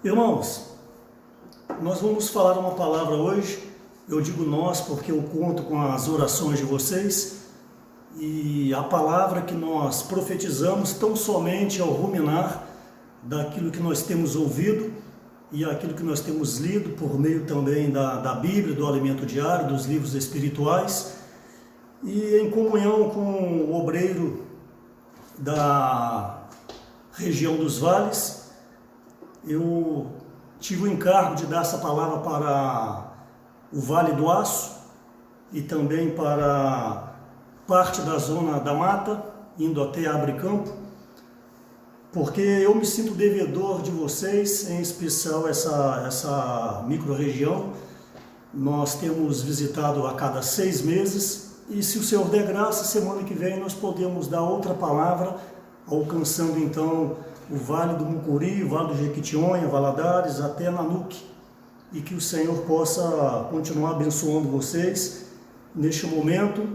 Irmãos, nós vamos falar uma palavra hoje. Eu digo nós porque eu conto com as orações de vocês, e a palavra que nós profetizamos tão somente ao ruminar daquilo que nós temos ouvido e aquilo que nós temos lido por meio também da Bíblia, do alimento diário, dos livros espirituais, e em comunhão com o obreiro da região dos vales. Eu tive o encargo de dar essa palavra para o Vale do Aço e também para parte da zona da mata, indo até Abre-Campo, porque eu me sinto devedor de vocês, em especial essa micro-região. Nós temos visitado a cada 6 meses, e se o Senhor der graça, semana que vem nós podemos dar outra palavra, alcançando então o Vale do Mucuri, o Vale do Jequitinhonha, Valadares, até Nanuque, e que o Senhor possa continuar abençoando vocês neste momento,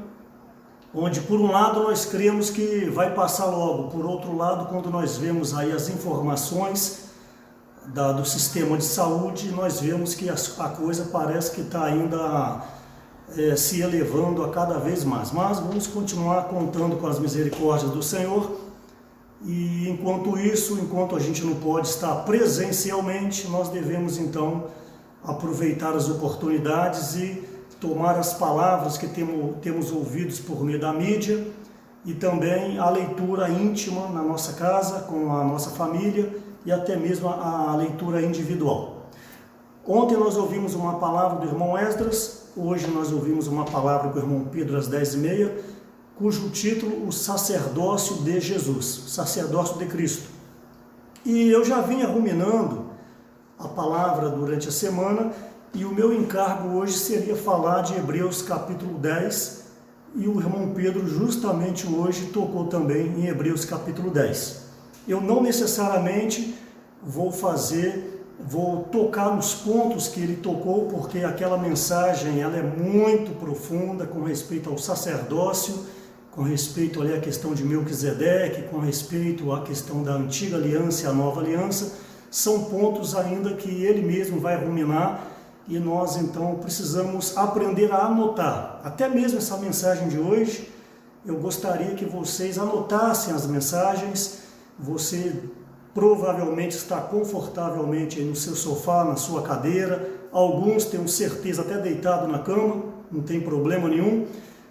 onde por um lado nós cremos que vai passar logo, por outro lado, quando nós vemos aí as informações do sistema de saúde, nós vemos que a coisa parece que está ainda se elevando a cada vez mais, mas vamos continuar contando com as misericórdias do Senhor. E enquanto isso, enquanto a gente não pode estar presencialmente, nós devemos então aproveitar as oportunidades e tomar as palavras que temos ouvidos por meio da mídia, e também a leitura íntima na nossa casa, com a nossa família, e até mesmo a leitura individual. Ontem nós ouvimos uma palavra do irmão Esdras, hoje nós ouvimos uma palavra do irmão Pedro às 10h30, cujo título, o sacerdócio de Jesus, sacerdócio de Cristo. E eu já vinha ruminando a palavra durante a semana, e o meu encargo hoje seria falar de Hebreus capítulo 10, e o irmão Pedro justamente hoje tocou também em Hebreus capítulo 10. Eu não necessariamente vou tocar nos pontos que ele tocou, porque aquela mensagem ela é muito profunda com respeito ao sacerdócio, com respeito ali à questão de Melquisedeque, com respeito à questão da antiga aliança e a nova aliança. São pontos ainda que ele mesmo vai ruminar, e nós então precisamos aprender a anotar. Até mesmo essa mensagem de hoje, eu gostaria que vocês anotassem as mensagens. Você provavelmente está confortavelmente no seu sofá, na sua cadeira, alguns tenho certeza até deitado na cama, não tem problema nenhum.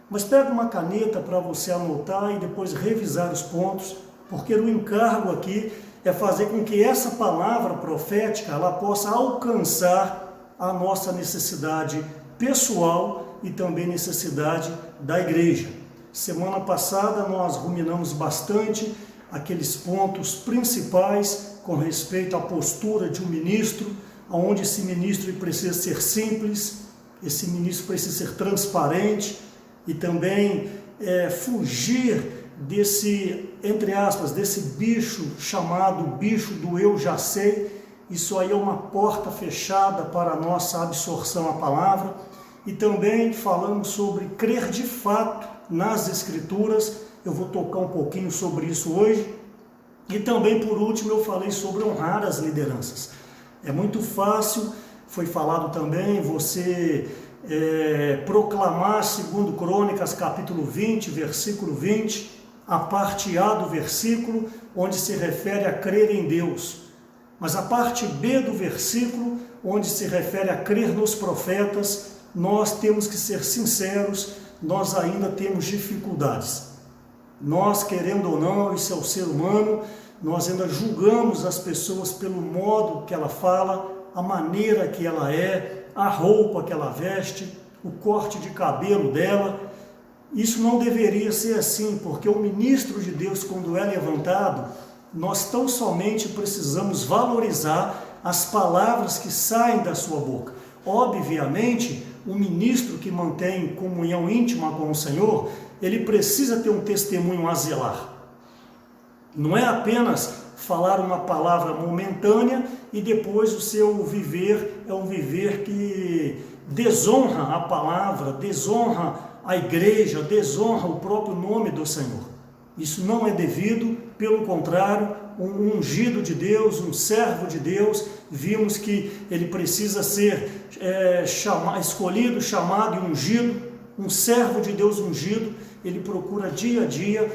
Mas pega uma caneta para você anotar e depois revisar os pontos, porque o encargo aqui é fazer com que essa palavra profética ela possa alcançar a nossa necessidade pessoal e também necessidade da igreja. Semana passada nós ruminamos bastante aqueles pontos principais com respeito à postura de um ministro, onde esse ministro precisa ser simples, esse ministro precisa ser transparente, e também fugir desse, entre aspas, desse bicho chamado bicho do eu já sei. Isso aí é uma porta fechada para a nossa absorção à palavra. E também falamos sobre crer de fato nas Escrituras. Eu vou tocar um pouquinho sobre isso hoje. E também, por último, eu falei sobre honrar as lideranças. É muito fácil, foi falado também, você proclamar, segundo Crônicas, capítulo 20, versículo 20, a parte A do versículo, onde se refere a crer em Deus. Mas a parte B do versículo, onde se refere a crer nos profetas, nós temos que ser sinceros, nós ainda temos dificuldades. Nós, querendo ou não, isso é o ser humano, nós ainda julgamos as pessoas pelo modo que ela fala, a maneira que ela é, a roupa que ela veste, o corte de cabelo dela. Isso não deveria ser assim, porque o ministro de Deus, quando é levantado, nós tão somente precisamos valorizar as palavras que saem da sua boca. Obviamente, o ministro que mantém comunhão íntima com o Senhor, ele precisa ter um testemunho a zelar. Não é apenas falar uma palavra momentânea e depois o seu viver é um viver que desonra a palavra, desonra a igreja, desonra o próprio nome do Senhor. Isso não é devido, pelo contrário, um ungido de Deus, um servo de Deus, vimos que ele precisa ser escolhido, chamado e ungido, um servo de Deus ungido. Ele procura dia a dia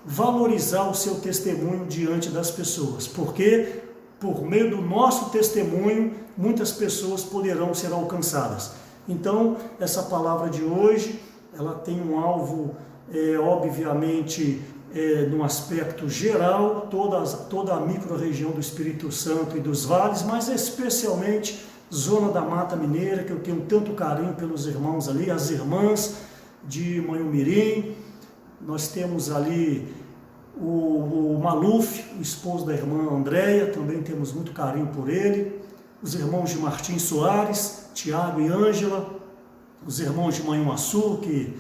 valorizar o seu testemunho diante das pessoas, porque por meio do nosso testemunho, muitas pessoas poderão ser alcançadas. Então, essa palavra de hoje, ela tem um alvo, obviamente, num aspecto geral, toda a micro-região do Espírito Santo e dos vales, mas especialmente zona da Mata Mineira, que eu tenho tanto carinho pelos irmãos ali, as irmãs de Manhumirim. Nós temos ali o Maluf, o esposo da irmã Andréia, também temos muito carinho por ele. Os irmãos de Martim Soares, Tiago e Ângela, os irmãos de Manhuaçu, que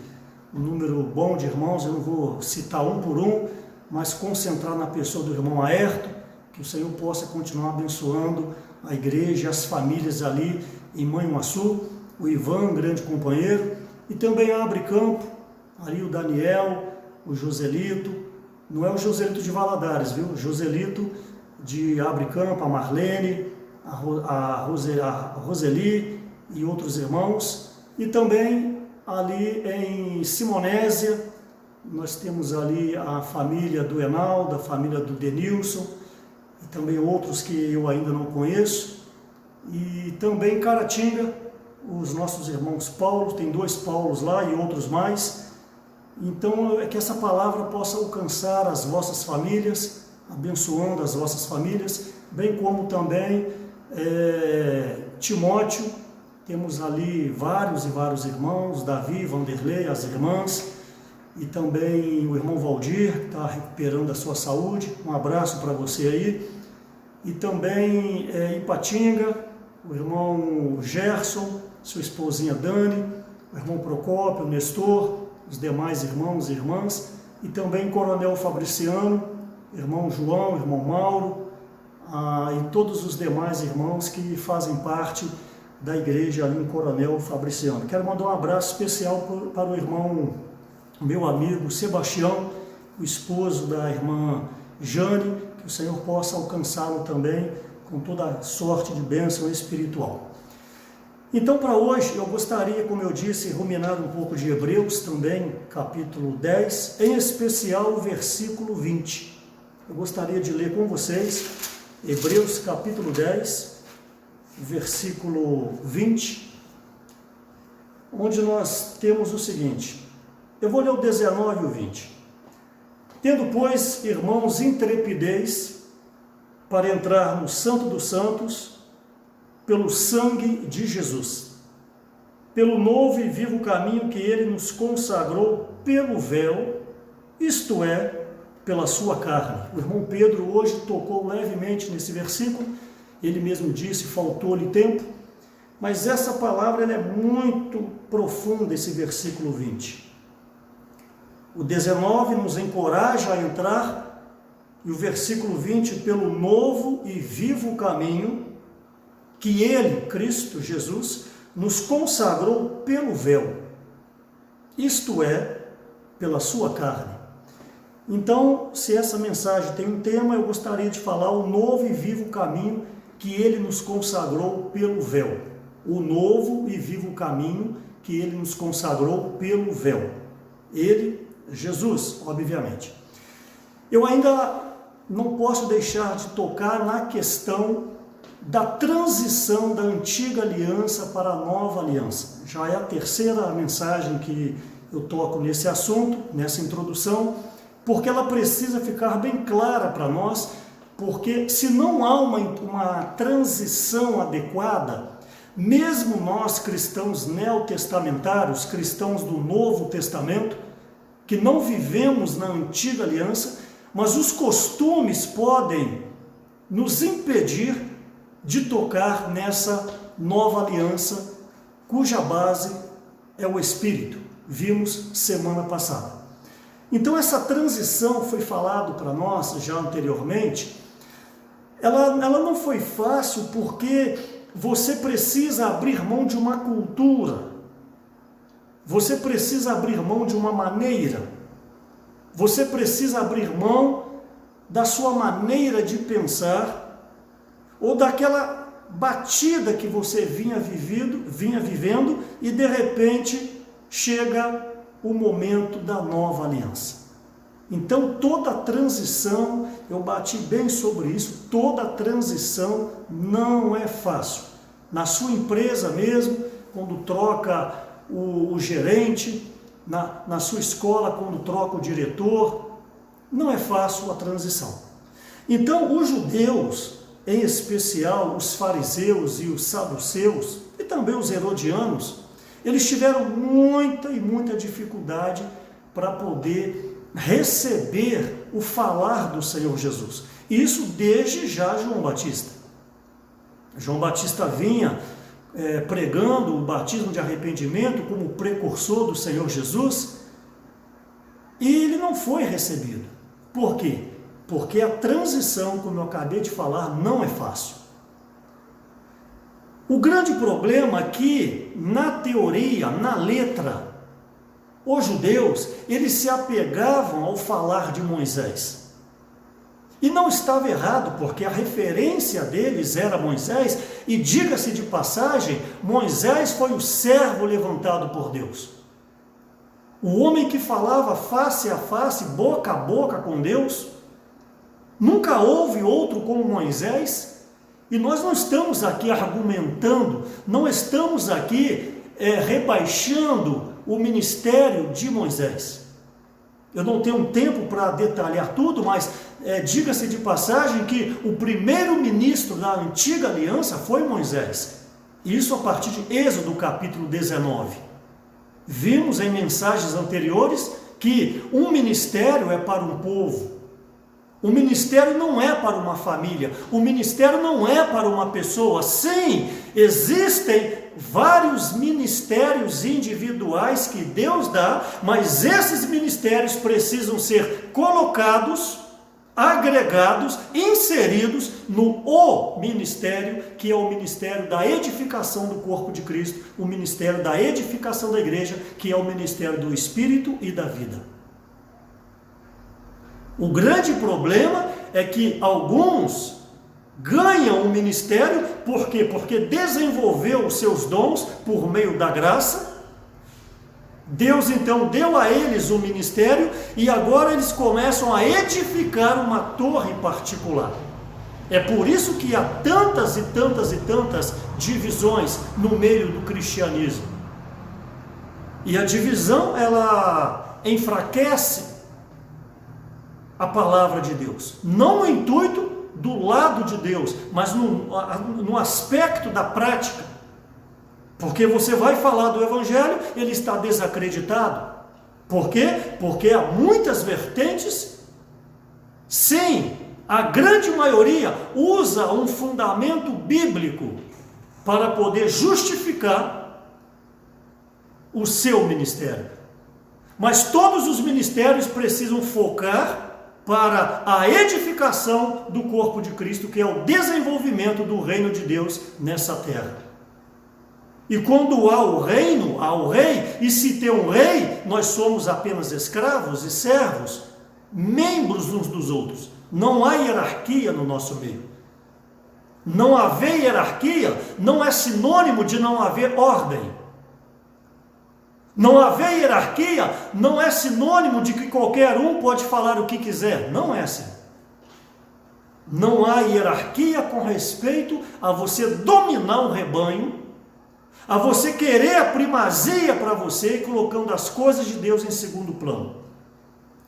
um número bom de irmãos, eu não vou citar um por um, mas concentrar na pessoa do irmão Aerto, que o Senhor possa continuar abençoando a igreja, as famílias ali em Manhuaçu, o Ivan, grande companheiro, e também abre campo, ali o Daniel, o Joselito, não é o Joselito de Valadares, viu? O Joselito de Abre Campo, a Marlene, a Roseli e outros irmãos, e também ali em Simonésia, nós temos ali a família do Enaldo, a família do Denilson, e também outros que eu ainda não conheço, e também em Caratinga, os nossos irmãos Paulo, tem 2 Paulos lá e outros mais. Então, é que essa palavra possa alcançar as vossas famílias, abençoando as vossas famílias, bem como também Timóteo. Temos ali vários e vários irmãos, Davi, Vanderlei, as irmãs, e também o irmão Valdir, que está recuperando a sua saúde. Um abraço para você aí. E também em Ipatinga, o irmão Gerson, sua esposinha Dani, o irmão Procópio, o Nestor, os demais irmãos e irmãs, e também Coronel Fabriciano, irmão João, irmão Mauro, e todos os demais irmãos que fazem parte da igreja ali em Coronel Fabriciano. Quero mandar um abraço especial para o irmão, meu amigo Sebastião, o esposo da irmã Jane, que o Senhor possa alcançá-lo também com toda sorte de bênção espiritual. Então, para hoje, eu gostaria, como eu disse, ruminar um pouco de Hebreus também, capítulo 10, em especial o versículo 20. Eu gostaria de ler com vocês Hebreus capítulo 10, versículo 20, onde nós temos o seguinte. Eu vou ler o 19 e o 20. Tendo, pois, irmãos, intrepidez para entrar no Santo dos Santos, pelo sangue de Jesus, pelo novo e vivo caminho que ele nos consagrou pelo véu, isto é, pela sua carne. O irmão Pedro hoje tocou levemente nesse versículo, ele mesmo disse, faltou-lhe tempo, mas essa palavra ela é muito profunda, esse versículo 20. O 19 nos encoraja a entrar, e o versículo 20, pelo novo e vivo caminho que ele, Cristo Jesus, nos consagrou pelo véu, isto é, pela sua carne. Então, se essa mensagem tem um tema, eu gostaria de falar o novo e vivo caminho que ele nos consagrou pelo véu. O novo e vivo caminho que ele nos consagrou pelo véu. Ele, Jesus, obviamente. Eu ainda não posso deixar de tocar na questão da transição da antiga aliança para a nova aliança. Já é a terceira mensagem que eu toco nesse assunto, nessa introdução, porque ela precisa ficar bem clara para nós, porque se não há uma transição adequada, mesmo nós cristãos neotestamentários, cristãos do Novo Testamento, que não vivemos na antiga aliança, mas os costumes podem nos impedir de tocar nessa nova aliança, cuja base é o Espírito. Vimos semana passada. Então essa transição foi falado para nós já anteriormente, ela não foi fácil porque você precisa abrir mão de uma cultura, você precisa abrir mão de uma maneira, você precisa abrir mão da sua maneira de pensar, ou daquela batida que você vinha vivendo, e de repente chega o momento da nova aliança. Então toda transição, eu bati bem sobre isso, toda transição não é fácil. Na sua empresa mesmo, quando troca o gerente, na sua escola, quando troca o diretor, não é fácil a transição. Então os judeus, em especial os fariseus e os saduceus, e também os herodianos, eles tiveram muita dificuldade para poder receber o falar do Senhor Jesus. Isso desde já João Batista. João Batista vinha pregando o batismo de arrependimento como precursor do Senhor Jesus, e ele não foi recebido. Por quê? Porque a transição, como eu acabei de falar, não é fácil. O grande problema é que, na teoria, na letra, os judeus, eles se apegavam ao falar de Moisés. E não estava errado, porque a referência deles era Moisés, e diga-se de passagem, Moisés foi o servo levantado por Deus. O homem que falava face a face, boca a boca com Deus. Nunca houve outro como Moisés. E nós não estamos aqui argumentando, não estamos aqui rebaixando o ministério de Moisés. Eu não tenho tempo para detalhar tudo, mas diga-se de passagem que o primeiro ministro da antiga aliança foi Moisés. Isso a partir de Êxodo capítulo 19. Vimos em mensagens anteriores que um ministério é para um povo. O ministério não é para uma família, o ministério não é para uma pessoa. Sim, existem vários ministérios individuais que Deus dá, mas esses ministérios precisam ser colocados, agregados, inseridos no ministério, que é o ministério da edificação do corpo de Cristo, o ministério da edificação da igreja, que é o ministério do Espírito e da vida. O grande problema é que alguns ganham o ministério, por quê? Porque desenvolveu os seus dons por meio da graça. Deus então deu a eles o ministério e agora eles começam a edificar uma torre particular. É por isso que há tantas divisões no meio do cristianismo. E a divisão, ela enfraquece a palavra de Deus, não no intuito do lado de Deus, mas no aspecto da prática, porque você vai falar do evangelho, ele está desacreditado. Por quê? Porque há muitas vertentes. Sim, a grande maioria usa um fundamento bíblico para poder justificar o seu ministério, mas todos os ministérios precisam focar para a edificação do corpo de Cristo, que é o desenvolvimento do reino de Deus nessa terra. E quando há o reino, há o rei, e se tem um rei, nós somos apenas escravos e servos, membros uns dos outros. Não há hierarquia no nosso meio. Não haver hierarquia não é sinônimo de não haver ordem. Não haver hierarquia não é sinônimo de que qualquer um pode falar o que quiser. Não é assim. Não há hierarquia com respeito a você dominar um rebanho, a você querer a primazia para você, colocando as coisas de Deus em segundo plano.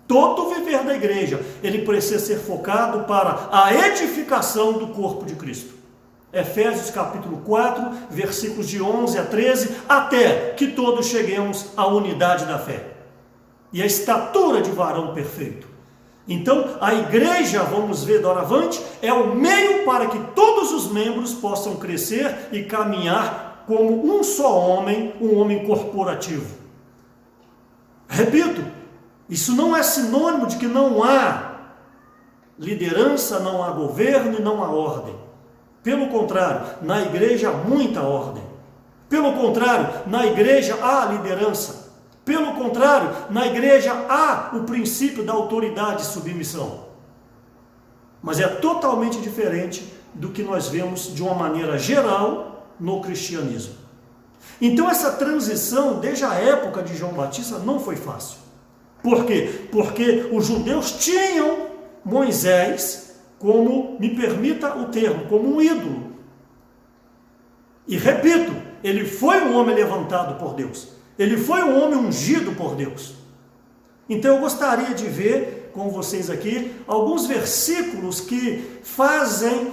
Todo o viver da igreja, ele precisa ser focado para a edificação do corpo de Cristo. Efésios capítulo 4, versículos de 11 a 13, até que todos cheguemos à unidade da fé e à estatura de varão perfeito. Então, a igreja, vamos ver doravante, é o meio para que todos os membros possam crescer e caminhar como um só homem, um homem corporativo. Repito, isso não é sinônimo de que não há liderança, não há governo e não há ordem. Pelo contrário, na igreja há muita ordem. Pelo contrário, na igreja há liderança. Pelo contrário, na igreja há o princípio da autoridade e submissão. mas é totalmente diferente do que nós vemos de uma maneira geral no cristianismo. Então essa transição, desde a época de João Batista, não foi fácil. Por quê? Porque os judeus tinham Moisés como, me permita o termo, como um ídolo. E repito, ele foi um homem levantado por Deus. Ele foi um homem ungido por Deus. Então eu gostaria de ver com vocês aqui alguns versículos que fazem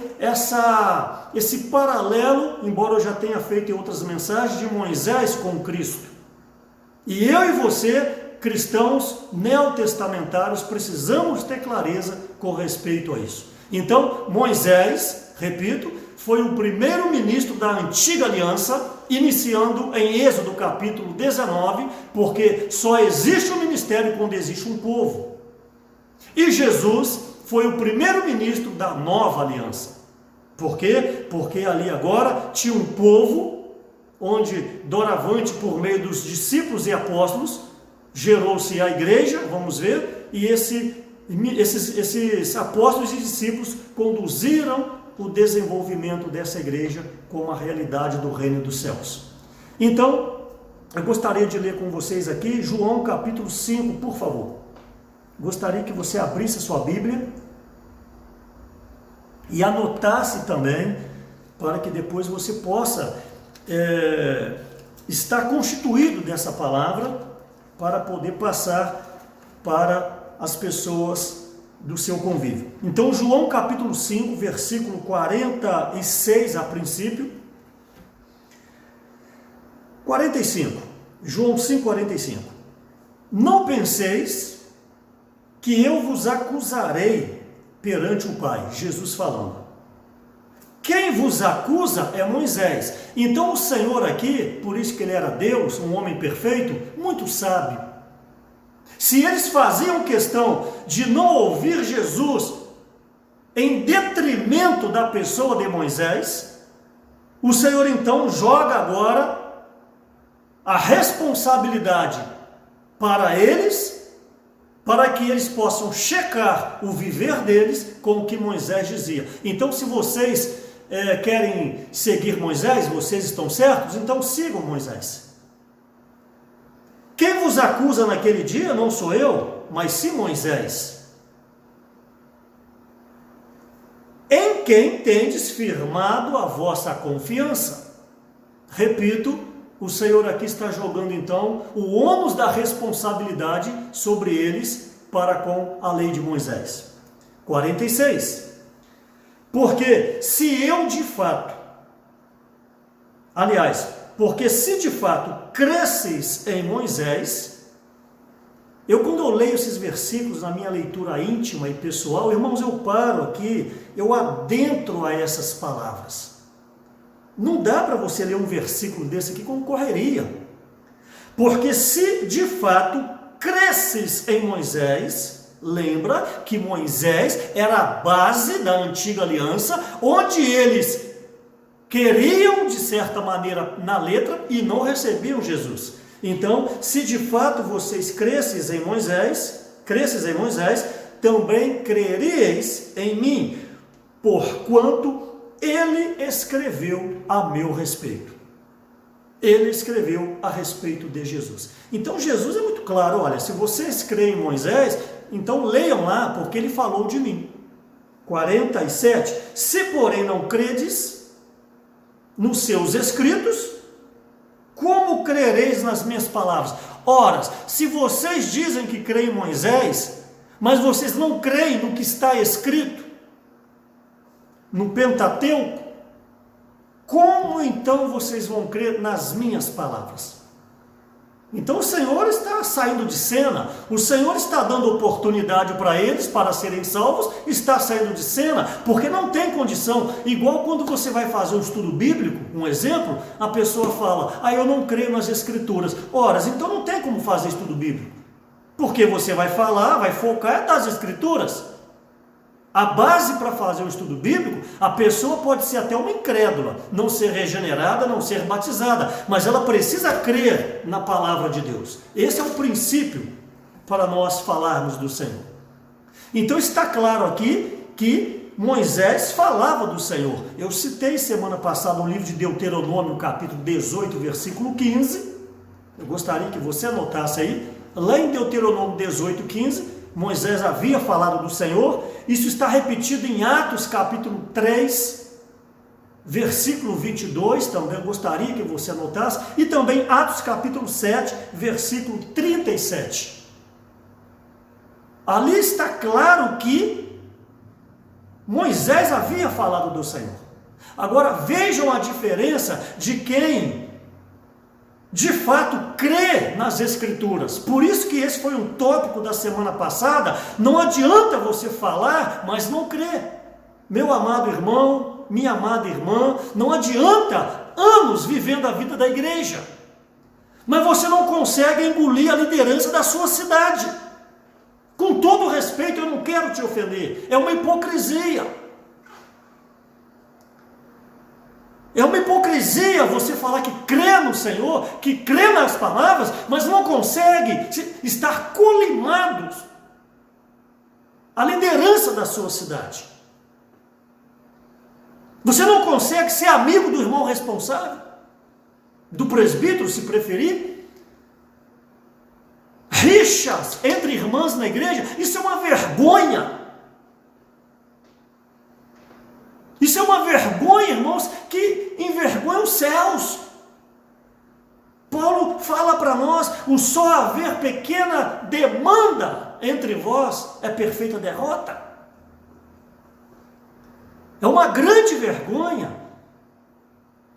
esse paralelo, embora eu já tenha feito em outras mensagens, de Moisés com Cristo. E eu e você, cristãos neotestamentários, precisamos ter clareza com respeito a isso. Então, Moisés, repito, foi o primeiro ministro da antiga aliança, iniciando em Êxodo capítulo 19, porque só existe um ministério quando existe um povo. E Jesus foi o primeiro ministro da nova aliança. Por quê? Porque ali agora tinha um povo, onde doravante por meio dos discípulos e apóstolos, gerou-se a igreja, vamos ver, e esses apóstolos e discípulos conduziram o desenvolvimento dessa igreja como a realidade do reino dos céus. Então, eu gostaria de ler com vocês aqui João capítulo 5, por favor. Gostaria que você abrisse a sua Bíblia e anotasse também, para que depois você possa estar constituído dessa palavra, para poder passar para as pessoas do seu convívio. Então, João capítulo 5, versículo 46 a princípio. 45. João 5, 45. Não penseis que eu vos acusarei perante o Pai. Jesus falando. Quem vos acusa é Moisés. Então o Senhor aqui, por isso que ele era Deus, um homem perfeito, muito sábio. Se eles faziam questão de não ouvir Jesus em detrimento da pessoa de Moisés, o Senhor então joga agora a responsabilidade para eles, para que eles possam checar o viver deles com o que Moisés dizia. Então, se vocês querem seguir Moisés, vocês estão certos, então sigam Moisés. Quem vos acusa naquele dia não sou eu, mas sim Moisés, em quem tendes firmado a vossa confiança. Repito, o Senhor aqui está jogando então o ônus da responsabilidade sobre eles para com a lei de Moisés. 46. Porque se de fato cresceis em Moisés, quando eu leio esses versículos na minha leitura íntima e pessoal, irmãos, eu paro aqui, eu adentro a essas palavras. Não dá para você ler um versículo desse aqui com correria. Porque se de fato cresces em Moisés, lembra que Moisés era a base da antiga aliança, onde eles queriam, de certa maneira, na letra, e não recebiam Jesus. Então, se de fato vocês cresces em Moisés, também creríeis em mim, porquanto ele escreveu a meu respeito. Ele escreveu a respeito de Jesus. Então, Jesus é muito claro, olha, se vocês creem em Moisés, então leiam lá, porque ele falou de mim. 47. Se, porém, não credes nos seus escritos, como crereis nas minhas palavras? Ora, se vocês dizem que creem em Moisés, mas vocês não creem no que está escrito no Pentateuco, como então vocês vão crer nas minhas palavras? Então o Senhor está saindo de cena, o Senhor está dando oportunidade para eles, para serem salvos, está saindo de cena, porque não tem condição. Igual quando você vai fazer um estudo bíblico, um exemplo, a pessoa fala, eu não creio nas escrituras. Ora, então não tem como fazer estudo bíblico, porque você vai falar, vai focar nas escrituras. A base para fazer um estudo bíblico, a pessoa pode ser até uma incrédula, não ser regenerada, não ser batizada, mas ela precisa crer na palavra de Deus. Esse é o princípio para nós falarmos do Senhor. Então está claro aqui que Moisés falava do Senhor. Eu citei semana passada o livro de Deuteronômio, capítulo 18, versículo 15. Eu gostaria que você anotasse aí. Lá em Deuteronômio 18, 15, Moisés havia falado do Senhor. Isso está repetido em Atos, capítulo 3, versículo 22. Também eu gostaria que você anotasse. E também Atos, capítulo 7, versículo 37. Ali está claro que Moisés havia falado do Senhor. Agora vejam a diferença de quem de fato crê nas Escrituras. Por isso que esse foi um tópico da semana passada. Não adianta você falar, mas não crer. Meu amado irmão, minha amada irmã, não adianta anos vivendo a vida da igreja, mas você não consegue engolir a liderança da sua cidade. Com todo respeito, eu não quero te ofender. É uma hipocrisia. É uma hipocrisia você falar que crê no Senhor, que crê nas palavras, mas não consegue estar colimados à liderança da sua cidade. Você não consegue ser amigo do irmão responsável, do presbítero, se preferir. Rixas entre irmãs na igreja, isso é uma vergonha. Isso é uma vergonha, irmãos, que envergonha os céus. Paulo fala para nós: o só haver pequena demanda entre vós é perfeita derrota. É uma grande vergonha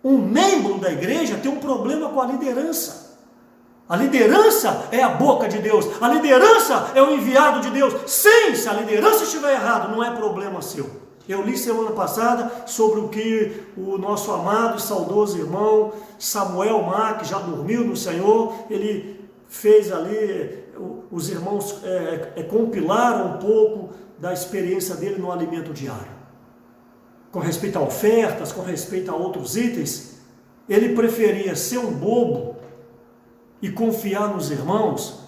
um membro da igreja ter um problema com a liderança. A liderança é a boca de Deus, a liderança é o enviado de Deus. Sim, se a liderança estiver errada, não é problema seu. Eu li semana passada sobre o que o nosso amado e saudoso irmão Samuel Mack, já dormiu no Senhor, ele fez ali, os irmãos compilaram um pouco da experiência dele no alimento diário. Com respeito a ofertas, com respeito a outros itens, ele preferia ser um bobo e confiar nos irmãos,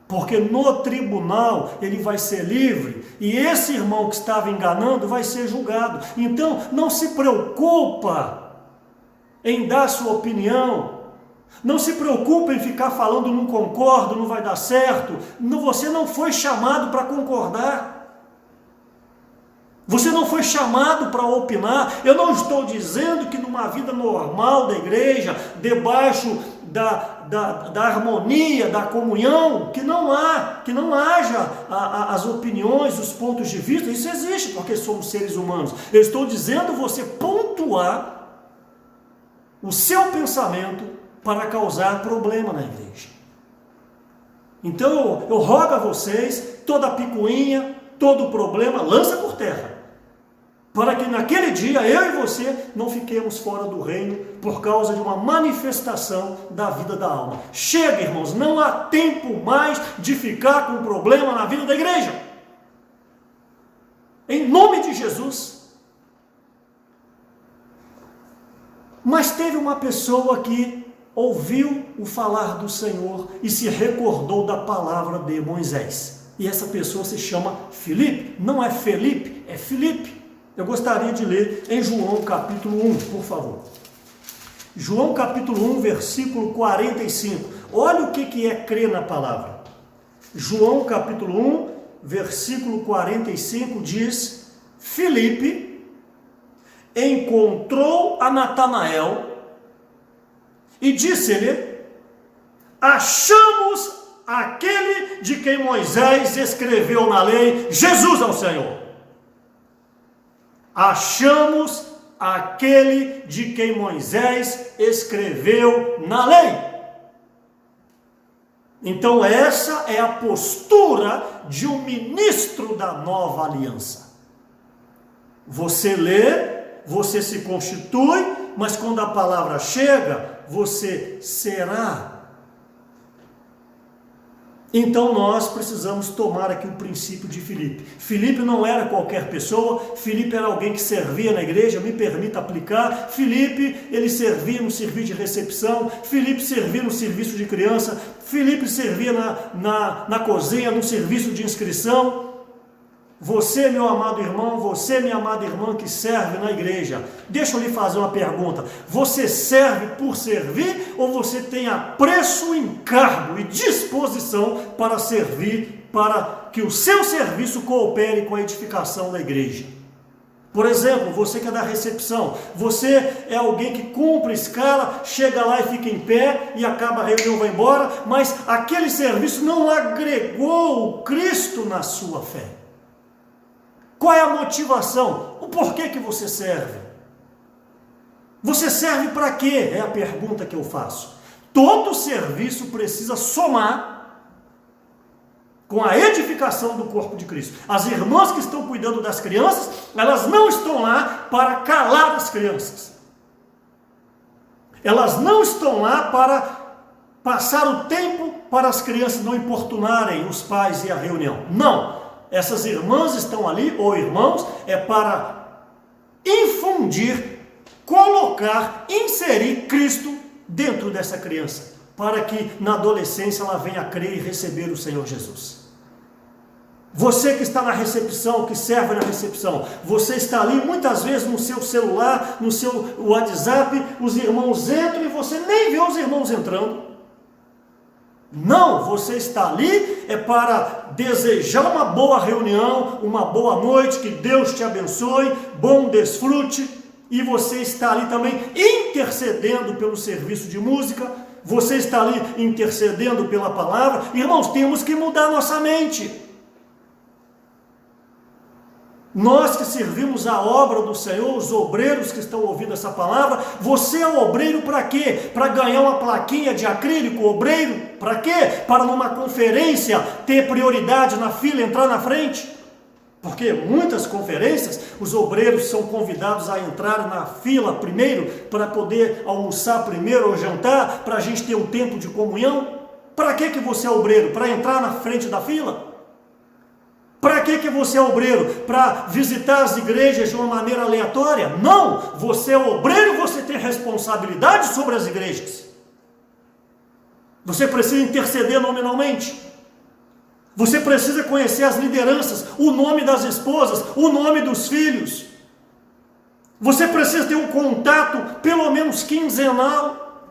porque no tribunal ele vai ser livre, e esse irmão que estava enganando vai ser julgado. Então não se preocupa em dar sua opinião, não se preocupa em ficar falando não concordo, não vai dar certo. Você não foi chamado para concordar, você não foi chamado para opinar. Eu não estou dizendo que numa vida normal da igreja, debaixo da harmonia, da comunhão, que não haja as opiniões, os pontos de vista. Isso existe, porque somos seres humanos. Eu estou dizendo você pontuar o seu pensamento para causar problema na igreja. Então eu rogo a vocês, toda picuinha, todo problema, lança por terra, para que naquele dia eu e você não fiquemos fora do reino por causa de uma manifestação da vida da alma. Chega, irmãos, não há tempo mais de ficar com problema na vida da igreja. Em nome de Jesus. Mas teve uma pessoa que ouviu o falar do Senhor e se recordou da palavra de Moisés. E essa pessoa se chama Filipe. Não é Felipe, é Filipe. Eu gostaria de ler em João capítulo 1, por favor. João capítulo 1, versículo 45. Olha o que é crer na palavra. João capítulo 1, versículo 45 diz: Filipe encontrou a Natanael e disse-lhe: achamos aquele de quem Moisés escreveu na lei, Jesus é o Senhor. Achamos aquele de quem Moisés escreveu na lei. Então essa é a postura de um ministro da nova aliança. Você lê, você se constitui, mas quando a palavra chega, você será. Então nós precisamos tomar aqui o princípio de Filipe. Filipe não era qualquer pessoa, Filipe era alguém que servia na igreja, me permita aplicar. Filipe, ele servia no serviço de recepção, Filipe servia no serviço de criança, Filipe servia na cozinha, no serviço de inscrição. Você, meu amado irmão, você, minha amada irmã que serve na igreja, deixa eu lhe fazer uma pergunta. Você serve por servir ou você tem apreço, encargo e disposição para servir, para que o seu serviço coopere com a edificação da igreja? Por exemplo, você que é da recepção, você é alguém que cumpre escala, chega lá e fica em pé e acaba a reunião, vai embora, mas aquele serviço não agregou o Cristo na sua fé. Qual é a motivação? O porquê que você serve? Você serve para quê? É a pergunta que eu faço. Todo serviço precisa somar com a edificação do corpo de Cristo. As irmãs que estão cuidando das crianças, elas não estão lá para calar as crianças. Elas não estão lá para passar o tempo para as crianças não importunarem os pais e a reunião. Não. Essas irmãs estão ali, ou irmãos, é para infundir, colocar, inserir Cristo dentro dessa criança, para que na adolescência ela venha a crer e receber o Senhor Jesus. Você que está na recepção, que serve na recepção, você está ali muitas vezes no seu celular, no seu WhatsApp, os irmãos entram e você nem vê os irmãos entrando. Não, você está ali é para desejar uma boa reunião, uma boa noite, que Deus te abençoe, bom desfrute, e você está ali também intercedendo pelo serviço de música, você está ali intercedendo pela palavra. Irmãos, temos que mudar nossa mente. Nós que servimos a obra do Senhor, os obreiros que estão ouvindo essa palavra, você é obreiro para quê? Para ganhar uma plaquinha de acrílico, obreiro? Para quê? Para numa conferência ter prioridade na fila, entrar na frente? Porque muitas conferências, os obreiros são convidados a entrar na fila primeiro, para poder almoçar primeiro ou jantar, para a gente ter um tempo de comunhão. Para que você é obreiro? Para entrar na frente da fila? Para que você é obreiro? Para visitar as igrejas de uma maneira aleatória? Não! Você é obreiro, você tem responsabilidade sobre as igrejas. Você precisa interceder nominalmente. Você precisa conhecer as lideranças, o nome das esposas, o nome dos filhos. Você precisa ter um contato, pelo menos quinzenal,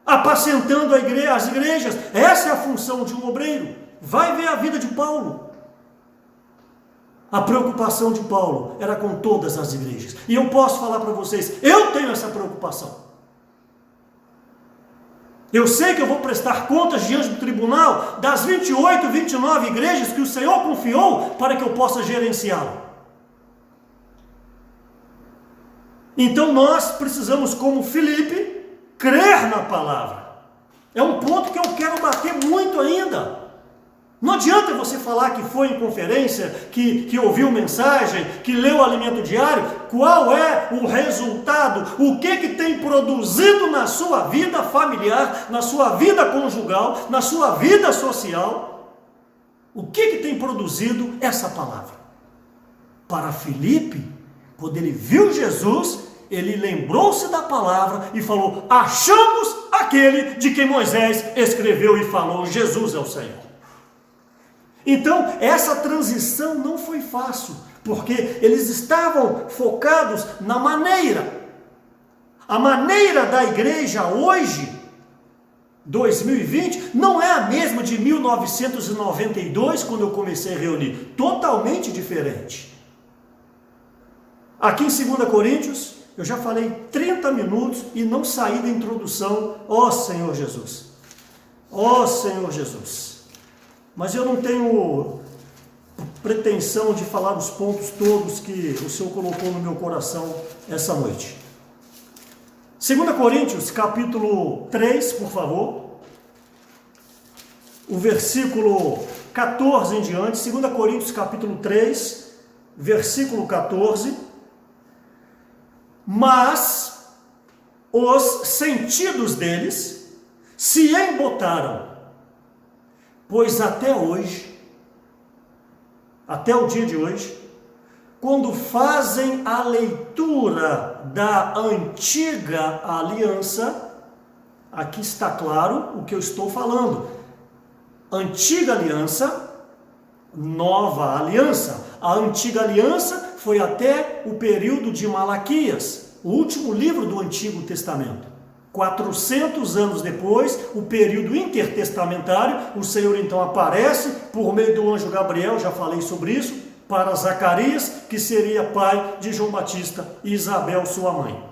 apacentando as igrejas. Essa é a função de um obreiro. Vai ver a vida de Paulo. A preocupação de Paulo era com todas as igrejas. E eu posso falar para vocês, eu tenho essa preocupação. Eu sei que eu vou prestar contas diante do tribunal das 28, 29 igrejas que o Senhor confiou para que eu possa gerenciá-lo. Então nós precisamos, como Filipe, crer na palavra. É um ponto que eu quero bater muito ainda. Não adianta você falar que foi em conferência, que ouviu mensagem, que leu o alimento diário. Qual é o resultado? O que tem produzido na sua vida familiar, na sua vida conjugal, na sua vida social? O que tem produzido essa palavra? Para Filipe, quando ele viu Jesus, ele lembrou-se da palavra e falou: achamos aquele de quem Moisés escreveu e falou, Jesus é o Senhor. Então, essa transição não foi fácil, porque eles estavam focados na maneira. A maneira da igreja hoje, 2020, não é a mesma de 1992, quando eu comecei a reunir. Totalmente diferente. Aqui em 2 Coríntios, eu já falei 30 minutos e não saí da introdução. Ó Senhor Jesus. Ó Senhor Jesus. Mas eu não tenho pretensão de falar os pontos todos que o Senhor colocou no meu coração essa noite. 2 Coríntios, capítulo 3, por favor. O versículo 14 em diante. 2 Coríntios, capítulo 3, versículo 14. Mas os sentidos deles se embotaram, pois até hoje, até o dia de hoje, quando fazem a leitura da antiga aliança, aqui está claro o que eu estou falando. Antiga aliança, nova aliança. A antiga aliança foi até o período de Malaquias, o último livro do Antigo Testamento. 400 anos depois, o período intertestamentário, o Senhor então aparece por meio do anjo Gabriel, já falei sobre isso, para Zacarias, que seria pai de João Batista e Isabel, sua mãe.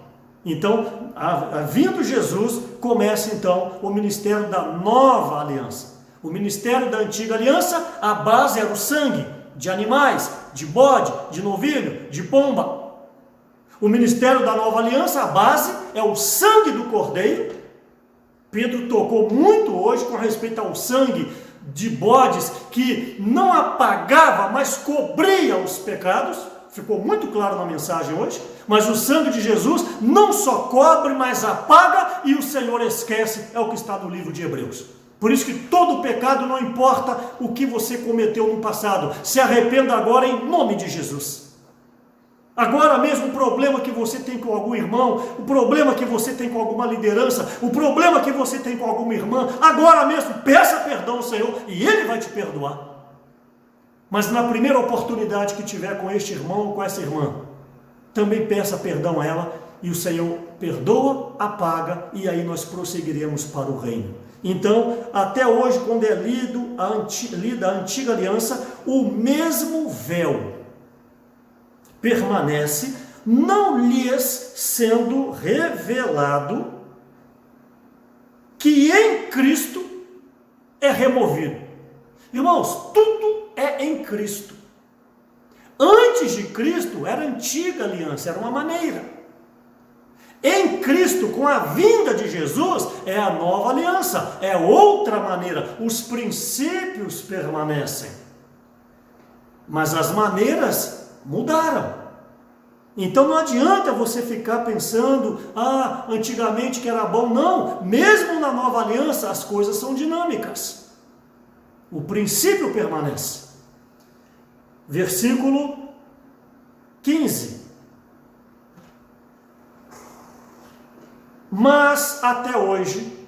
Então, vindo Jesus, começa então o ministério da nova aliança. O ministério da antiga aliança, a base era o sangue de animais, de bode, de novilho, de pomba. O ministério da nova aliança, a base é o sangue do cordeiro. Pedro tocou muito hoje com respeito ao sangue de bodes, que não apagava, mas cobria os pecados. Ficou muito claro na mensagem hoje. Mas o sangue de Jesus não só cobre, mas apaga, e o Senhor esquece, é o que está no livro de Hebreus. Por isso que todo pecado, não importa o que você cometeu no passado, se arrependa agora em nome de Jesus. Agora mesmo, o problema que você tem com algum irmão, o problema que você tem com alguma liderança, o problema que você tem com alguma irmã, agora mesmo peça perdão ao Senhor e Ele vai te perdoar. Mas na primeira oportunidade que tiver com este irmão ou com essa irmã, também peça perdão a ela, e o Senhor perdoa, apaga, e aí nós prosseguiremos para o reino. Então, até hoje, quando é lida a antiga aliança, o mesmo véu permanece, não lhes sendo revelado que em Cristo é removido. Irmãos, tudo é em Cristo. Antes de Cristo era a antiga aliança, era uma maneira. Em Cristo, com a vinda de Jesus, é a nova aliança, é outra maneira. Os princípios permanecem, mas as maneiras mudaram. Então não adianta você ficar pensando, antigamente que era bom. Não, mesmo na nova aliança as coisas são dinâmicas. O princípio permanece. Versículo 15. Mas até hoje,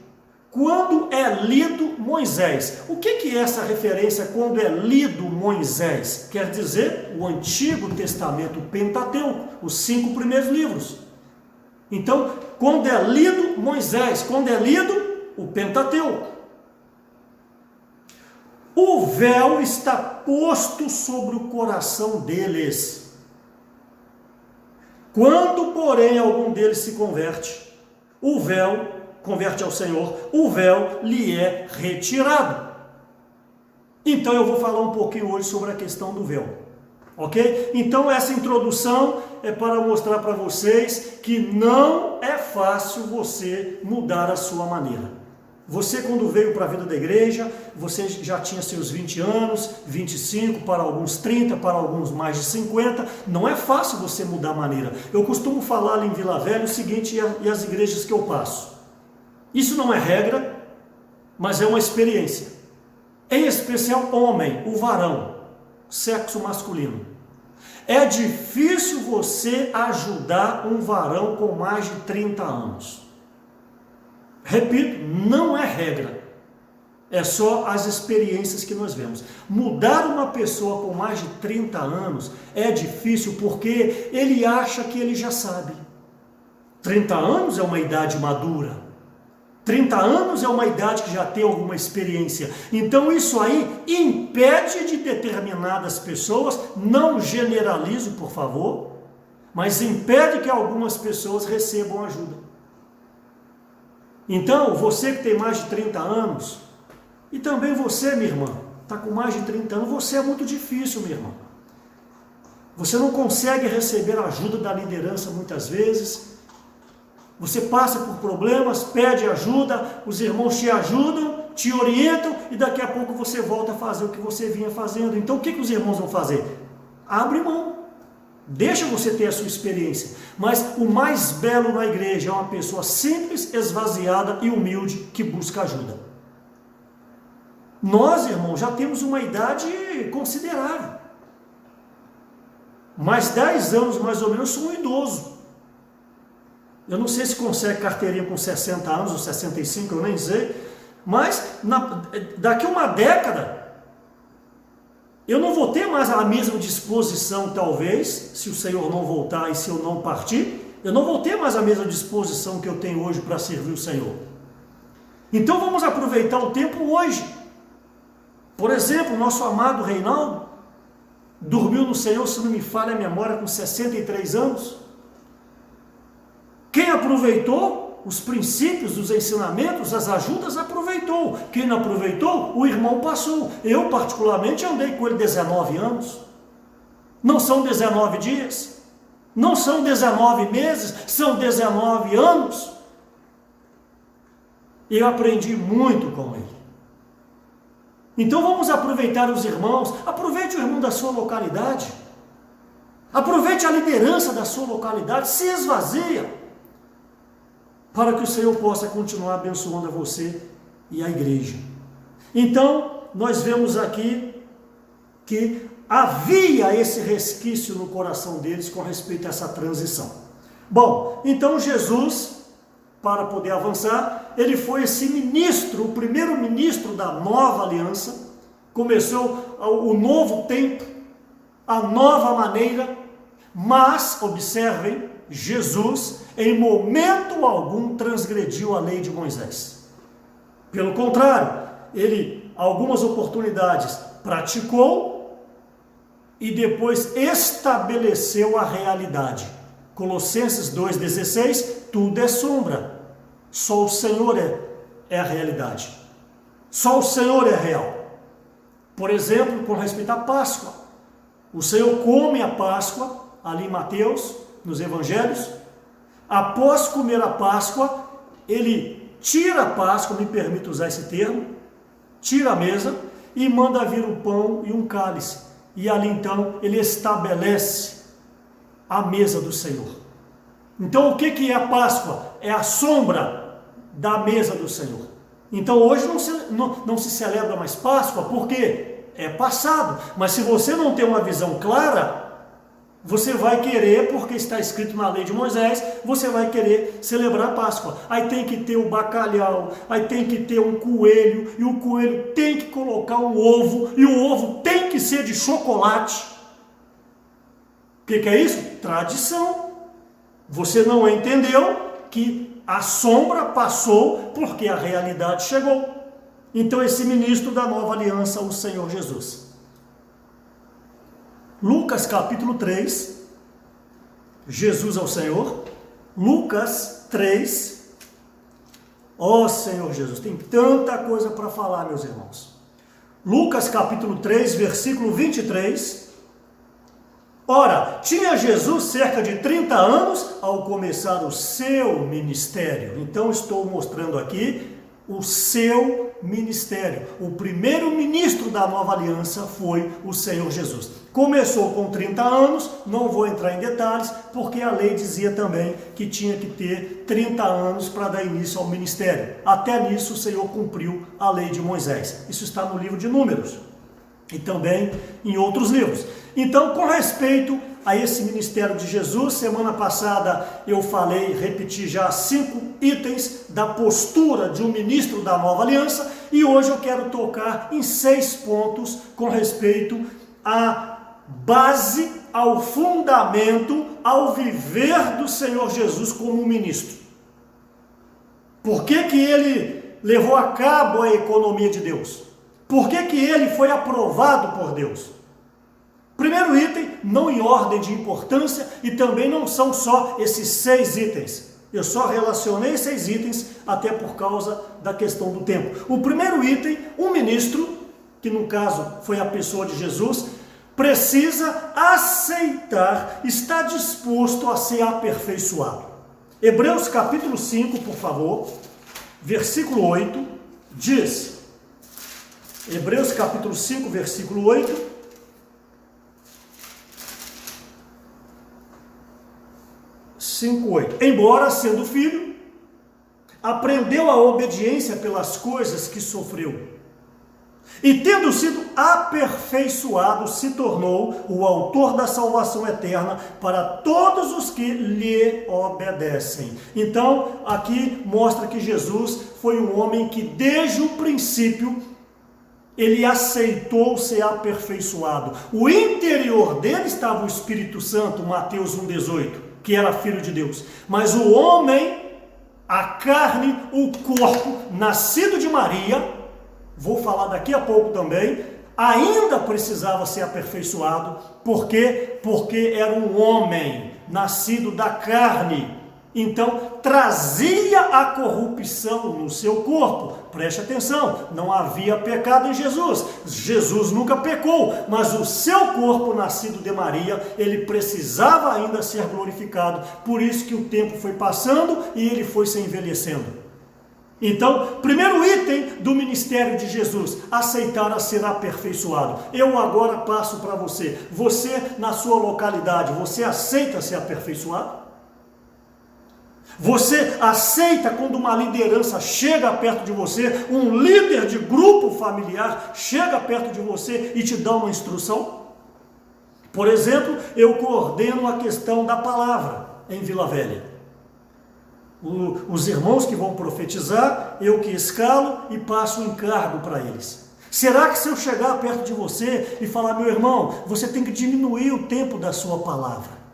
quando é lido Moisés. O que é essa referência quando é lido Moisés? Quer dizer, o Antigo Testamento, o Pentateuco, os 5 primeiros livros. Então, quando é lido Moisés, quando é lido o Pentateuco, o véu está posto sobre o coração deles. Quando, porém, algum deles se converte ao Senhor, o véu lhe é retirado. Então eu vou falar um pouquinho hoje sobre a questão do véu, ok? Então essa introdução é para mostrar para vocês que não é fácil você mudar a sua maneira. Você, quando veio para a vida da igreja, você já tinha seus 20 anos, 25, para alguns 30, para alguns mais de 50. Não é fácil você mudar a maneira. Eu costumo falar ali em Vila Velha o seguinte, e as igrejas que eu passo. Isso não é regra, mas é uma experiência. Em especial homem, o varão, sexo masculino. É difícil você ajudar um varão com mais de 30 anos. Repito, não é regra. É só as experiências que nós vemos. Mudar uma pessoa com mais de 30 anos é difícil porque ele acha que ele já sabe. 30 anos é uma idade madura. 30 anos é uma idade que já tem alguma experiência. Então isso aí impede de determinadas pessoas, não generalizo, por favor, mas impede que algumas pessoas recebam ajuda. Então, você que tem mais de 30 anos, e também você, minha irmã, está com mais de 30 anos, você é muito difícil, minha irmã. Você não consegue receber ajuda da liderança muitas vezes. Você passa por problemas, pede ajuda, os irmãos te ajudam, te orientam, e daqui a pouco você volta a fazer o que você vinha fazendo. Então o que os irmãos vão fazer? Abre mão, deixa você ter a sua experiência. Mas o mais belo na igreja é uma pessoa simples, esvaziada e humilde que busca ajuda. Nós, irmãos, já temos uma idade considerável. Mais 10 anos, mais ou menos, eu sou um idoso. Eu não sei se consegue carteirinha com 60 anos ou 65, eu nem sei. Mas daqui a uma década, Eu não vou ter mais a mesma disposição, talvez, se o Senhor não voltar e se eu não partir, eu não vou ter mais a mesma disposição que eu tenho hoje para servir o Senhor. Então vamos aproveitar o tempo hoje. Por exemplo, nosso amado Reinaldo dormiu no Senhor, se não me falha a memória, com 63 anos. Quem aproveitou os princípios, os ensinamentos, as ajudas, aproveitou. Quem não aproveitou, o irmão passou. Eu, particularmente, andei com ele 19 anos. Não são 19 dias, não são 19 meses, são 19 anos. Eu aprendi muito com ele. Então vamos aproveitar os irmãos. Aproveite o irmão da sua localidade. Aproveite a liderança da sua localidade. Se esvazia, para que o Senhor possa continuar abençoando a você e a igreja. Então, nós vemos aqui que havia esse resquício no coração deles com respeito a essa transição. Bom, então Jesus, para poder avançar, ele foi esse ministro, o primeiro ministro da nova aliança. Começou o novo tempo, a nova maneira, mas, observem, Jesus, em momento algum, transgrediu a lei de Moisés. Pelo contrário, ele, algumas oportunidades, praticou e depois estabeleceu a realidade. Colossenses 2,16, tudo é sombra, só o Senhor é a realidade. Só o Senhor é real. Por exemplo, com respeito à Páscoa, o Senhor come a Páscoa, ali em Mateus, nos evangelhos. Após comer a Páscoa, ele tira a Páscoa, me permito usar esse termo, tira a mesa e manda vir um pão e um cálice. E ali então ele estabelece a mesa do Senhor. Então o que é a Páscoa? É a sombra da mesa do Senhor. Então hoje não se celebra mais Páscoa, porque é passado. Mas se você não tem uma visão clara, você vai querer, porque está escrito na lei de Moisés, você vai querer celebrar a Páscoa. Aí tem que ter o bacalhau, aí tem que ter um coelho, e o coelho tem que colocar um ovo, e o ovo tem que ser de chocolate. O que é isso? Tradição. Você não entendeu que a sombra passou porque a realidade chegou. Então esse ministro da nova aliança, o Senhor Jesus. Lucas capítulo 3, Jesus ao Senhor, Lucas 3, ó Senhor Jesus, tem tanta coisa para falar, meus irmãos. Lucas capítulo 3, versículo 23, ora, tinha Jesus cerca de 30 anos ao começar o seu ministério. Então estou mostrando aqui o seu ministério. O primeiro ministro da nova aliança foi o Senhor Jesus. Começou com 30 anos, não vou entrar em detalhes, porque a lei dizia também que tinha que ter 30 anos para dar início ao ministério. Até nisso o Senhor cumpriu a lei de Moisés. Isso está no livro de Números e também em outros livros. Então, com respeito a esse ministério de Jesus, semana passada eu falei, repeti já 5 itens da postura de um ministro da nova aliança, e hoje eu quero tocar em 6 pontos com respeito à base, ao fundamento, ao viver do Senhor Jesus como ministro. Por que ele levou a cabo a economia de Deus? Por que ele foi aprovado por Deus? Primeiro item, não em ordem de importância, e também não são só esses 6 itens. Eu só relacionei 6 itens até por causa da questão do tempo. O primeiro item, um ministro, que no caso foi a pessoa de Jesus, precisa aceitar, está disposto a ser aperfeiçoado. Hebreus capítulo 5, por favor, versículo 8, diz, Hebreus capítulo 5, versículo 8, embora sendo filho, aprendeu a obediência pelas coisas que sofreu, e tendo sido aperfeiçoado, se tornou o autor da salvação eterna para todos os que lhe obedecem. Então, aqui mostra que Jesus foi um homem que desde o princípio ele aceitou ser aperfeiçoado. O interior dele estava o Espírito Santo, Mateus 1,18, que era filho de Deus. Mas o homem, a carne, o corpo, nascido de Maria, vou falar daqui a pouco também, ainda precisava ser aperfeiçoado. Por quê? Porque era um homem nascido da carne. Então, trazia a corrupção no seu corpo. Preste atenção, não havia pecado em Jesus. Jesus nunca pecou, mas o seu corpo nascido de Maria, ele precisava ainda ser glorificado. Por isso que o tempo foi passando e ele foi se envelhecendo. Então, primeiro item do ministério de Jesus, aceitar a ser aperfeiçoado. Eu agora passo para você. Você, na sua localidade, você aceita ser aperfeiçoado? Você aceita quando uma liderança chega perto de você, um líder de grupo familiar chega perto de você e te dá uma instrução? Por exemplo, eu coordeno a questão da palavra em Vila Velha. Os irmãos que vão profetizar, eu que escalo e passo o encargo para eles. Será que se eu chegar perto de você e falar, meu irmão, você tem que diminuir o tempo da sua palavra?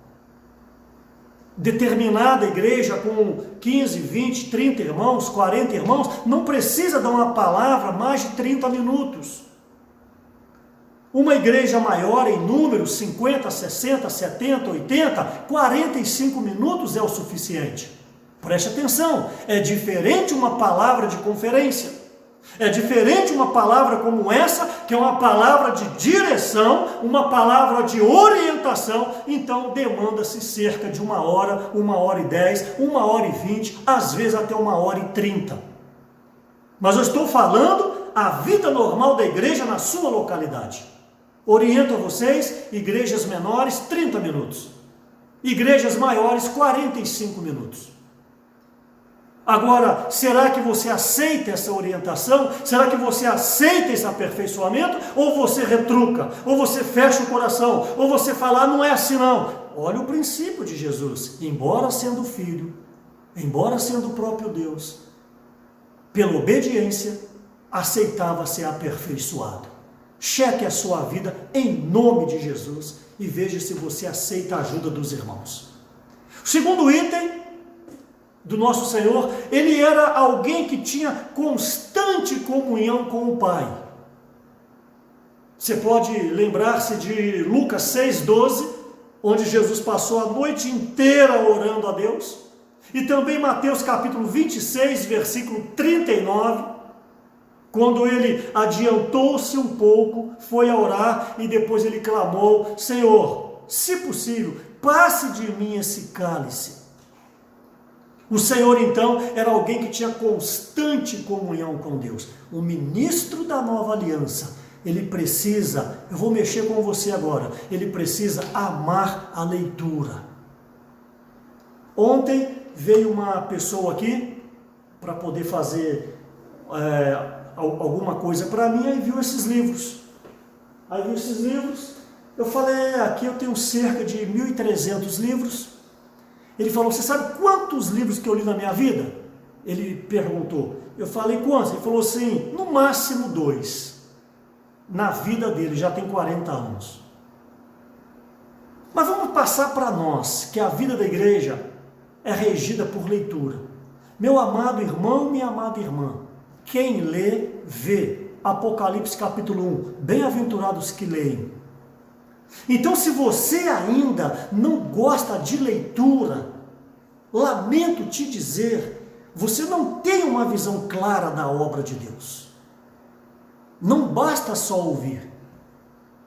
Determinada igreja com 15, 20, 30 irmãos, 40 irmãos, não precisa dar uma palavra mais de 30 minutos. Uma igreja maior em número, 50, 60, 70, 80, 45 minutos é o suficiente. Preste atenção, é diferente uma palavra de conferência. É diferente uma palavra como essa, que é uma palavra de direção, uma palavra de orientação. Então demanda-se cerca de 1h, 1h10, 1h20, às vezes até 1h30. Mas eu estou falando a vida normal da igreja na sua localidade. Oriento a vocês, igrejas menores, 30 minutos. Igrejas maiores, 45 minutos. Agora, será que você aceita essa orientação? Será que você aceita esse aperfeiçoamento? Ou você retruca? Ou você fecha o coração? Ou você fala, não é assim não? Olha o princípio de Jesus. Embora sendo filho, embora sendo o próprio Deus, pela obediência, aceitava ser aperfeiçoado. Cheque a sua vida em nome de Jesus e veja se você aceita a ajuda dos irmãos. O segundo item do nosso Senhor, ele era alguém que tinha constante comunhão com o Pai. Você pode lembrar-se de Lucas 6,12, onde Jesus passou a noite inteira orando a Deus, e também Mateus capítulo 26, versículo 39, quando ele adiantou-se um pouco, foi a orar e depois ele clamou, Senhor, se possível, passe de mim esse cálice. O Senhor, então, era alguém que tinha constante comunhão com Deus. O ministro da nova aliança, ele precisa, eu vou mexer com você agora, ele precisa amar a leitura. Ontem veio uma pessoa aqui para poder fazer alguma coisa para mim, aí viu esses livros. Eu falei, aqui eu tenho cerca de 1.300 livros. Ele falou, você sabe quantos livros que eu li na minha vida? Ele perguntou. Eu falei, quantos? Ele falou assim, no máximo 2. Na vida dele, já tem 40 anos. Mas vamos passar para nós, que a vida da igreja é regida por leitura. Meu amado irmão, minha amada irmã, quem lê, vê. Apocalipse capítulo 1, bem-aventurados que leem. Então, se você ainda não gosta de leitura, lamento te dizer, você não tem uma visão clara da obra de Deus. Não basta só ouvir.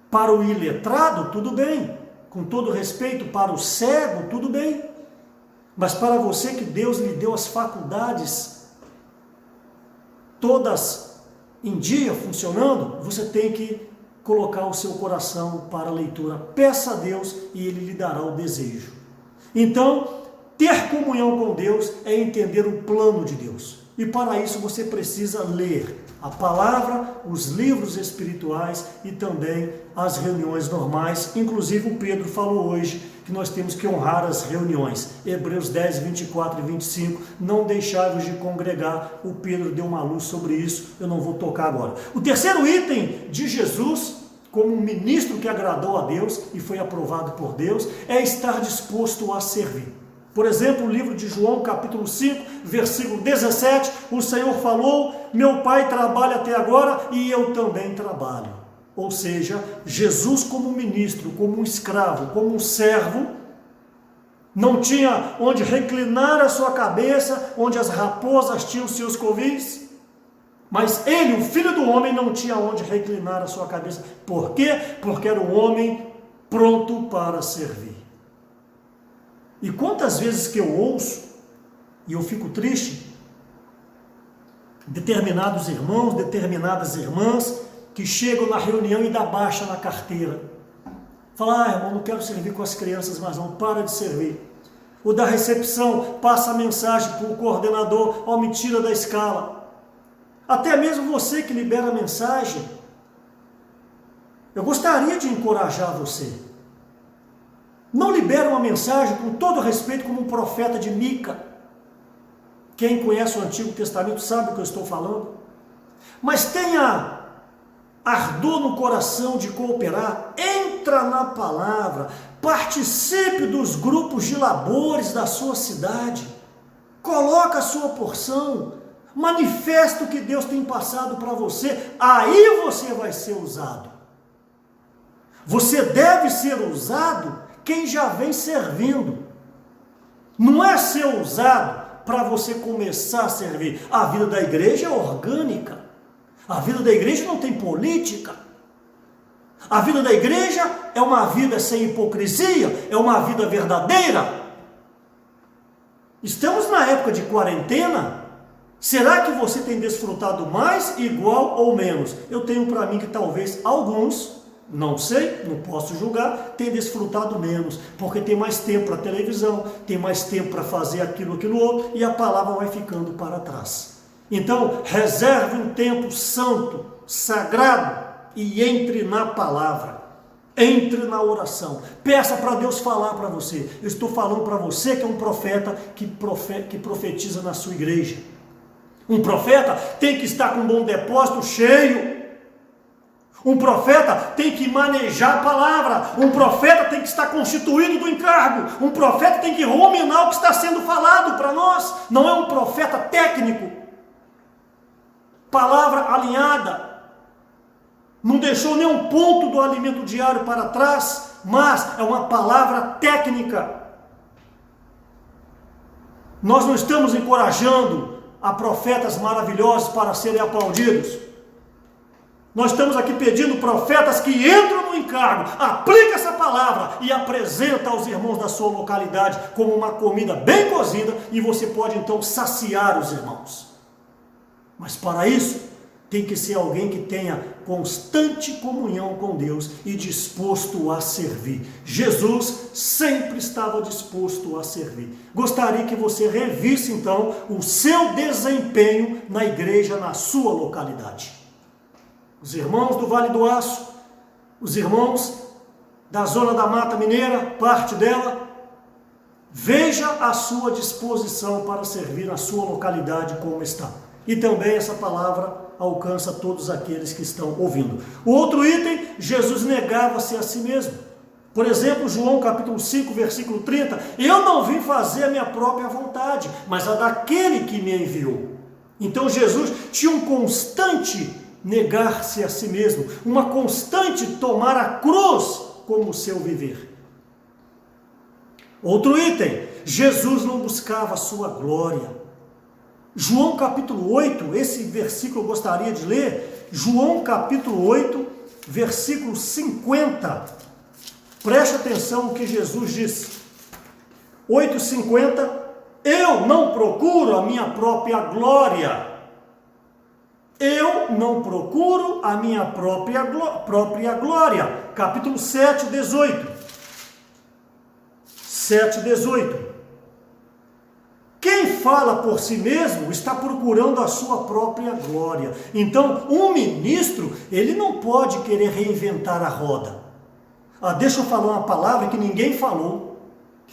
Para o iletrado, tudo bem. Com todo respeito, para o cego, tudo bem. Mas para você que Deus lhe deu as faculdades todas em dia, funcionando, você tem que colocar o seu coração para a leitura. Peça a Deus e Ele lhe dará o desejo. Então, ter comunhão com Deus é entender o plano de Deus. E para isso você precisa ler a palavra, os livros espirituais e também as reuniões normais. Inclusive o Pedro falou hoje que nós temos que honrar as reuniões. Hebreus 10, 24 e 25, não deixai-vos de congregar. O Pedro deu uma luz sobre isso, eu não vou tocar agora. O terceiro item de Jesus, como um ministro que agradou a Deus e foi aprovado por Deus, é estar disposto a servir. Por exemplo, o livro de João, capítulo 5, versículo 17, o Senhor falou: meu Pai trabalha até agora e eu também trabalho. Ou seja, Jesus como ministro, como um escravo, como um servo, não tinha onde reclinar a sua cabeça, onde as raposas tinham seus covis, mas ele, o Filho do Homem, não tinha onde reclinar a sua cabeça. Por quê? Porque era um homem pronto para servir. E quantas vezes que eu ouço, e eu fico triste, determinados irmãos, determinadas irmãs, que chegam na reunião e dá baixa na carteira. Fala: irmão, não quero servir com as crianças, mas não, para de servir. O da recepção passa a mensagem para o coordenador: me tira da escala. Até mesmo você que libera a mensagem, eu gostaria de encorajar você. Não libere uma mensagem, com todo respeito, como um profeta de Mica. Quem conhece o Antigo Testamento sabe o que eu estou falando. Mas tenha ardor no coração de cooperar, entra na palavra, participe dos grupos de labores da sua cidade, coloca a sua porção, manifesta o que Deus tem passado para você, aí você vai ser usado. Você deve ser usado quem já vem servindo. Não é ser usado para você começar a servir. A vida da igreja é orgânica. A vida da igreja não tem política. A vida da igreja é uma vida sem hipocrisia, é uma vida verdadeira. Estamos na época de quarentena. Será que você tem desfrutado mais, igual ou menos? Eu tenho para mim que talvez alguns, não sei, não posso julgar, tem desfrutado menos, porque tem mais tempo para televisão, tem mais tempo para fazer aquilo outro, e a palavra vai ficando para trás. Então, reserve um tempo santo, sagrado, e entre na palavra, entre na oração, peça para Deus falar para você. Eu estou falando para você que é um profeta que profetiza na sua igreja. Um profeta tem que estar com um bom depósito cheio. Um profeta tem que manejar a palavra. Um profeta tem que estar constituído do encargo. Um profeta tem que ruminar o que está sendo falado para nós. Não é um profeta técnico. Palavra alinhada. Não deixou nenhum ponto do alimento diário para trás, mas é uma palavra técnica. Nós não estamos encorajando a profetas maravilhosos para serem aplaudidos. Nós estamos aqui pedindo profetas que entram no encargo, aplica essa palavra e apresenta aos irmãos da sua localidade como uma comida bem cozida, e você pode então saciar os irmãos. Mas para isso, tem que ser alguém que tenha constante comunhão com Deus e disposto a servir. Jesus sempre estava disposto a servir. Gostaria que você revisse então o seu desempenho na igreja, na sua localidade. Os irmãos do Vale do Aço, os irmãos da zona da Mata Mineira, parte dela, veja a sua disposição para servir na sua localidade como está. E também essa palavra alcança todos aqueles que estão ouvindo. O outro item, Jesus negava-se a si mesmo. Por exemplo, João capítulo 5, versículo 30, eu não vim fazer a minha própria vontade, mas a daquele que me enviou. Então Jesus tinha um constante negar-se a si mesmo, uma constante tomar a cruz como seu viver. Outro item, Jesus não buscava a sua glória. João capítulo 8, esse versículo eu gostaria de ler, João capítulo 8, versículo 50, preste atenção no que Jesus disse, 8,50, eu não procuro a minha própria glória, eu não procuro a minha própria glória, capítulo 7, 18, 7, 18, quem fala por si mesmo está procurando a sua própria glória. Então, um ministro, ele não pode querer reinventar a roda. Deixa eu falar uma palavra que ninguém falou.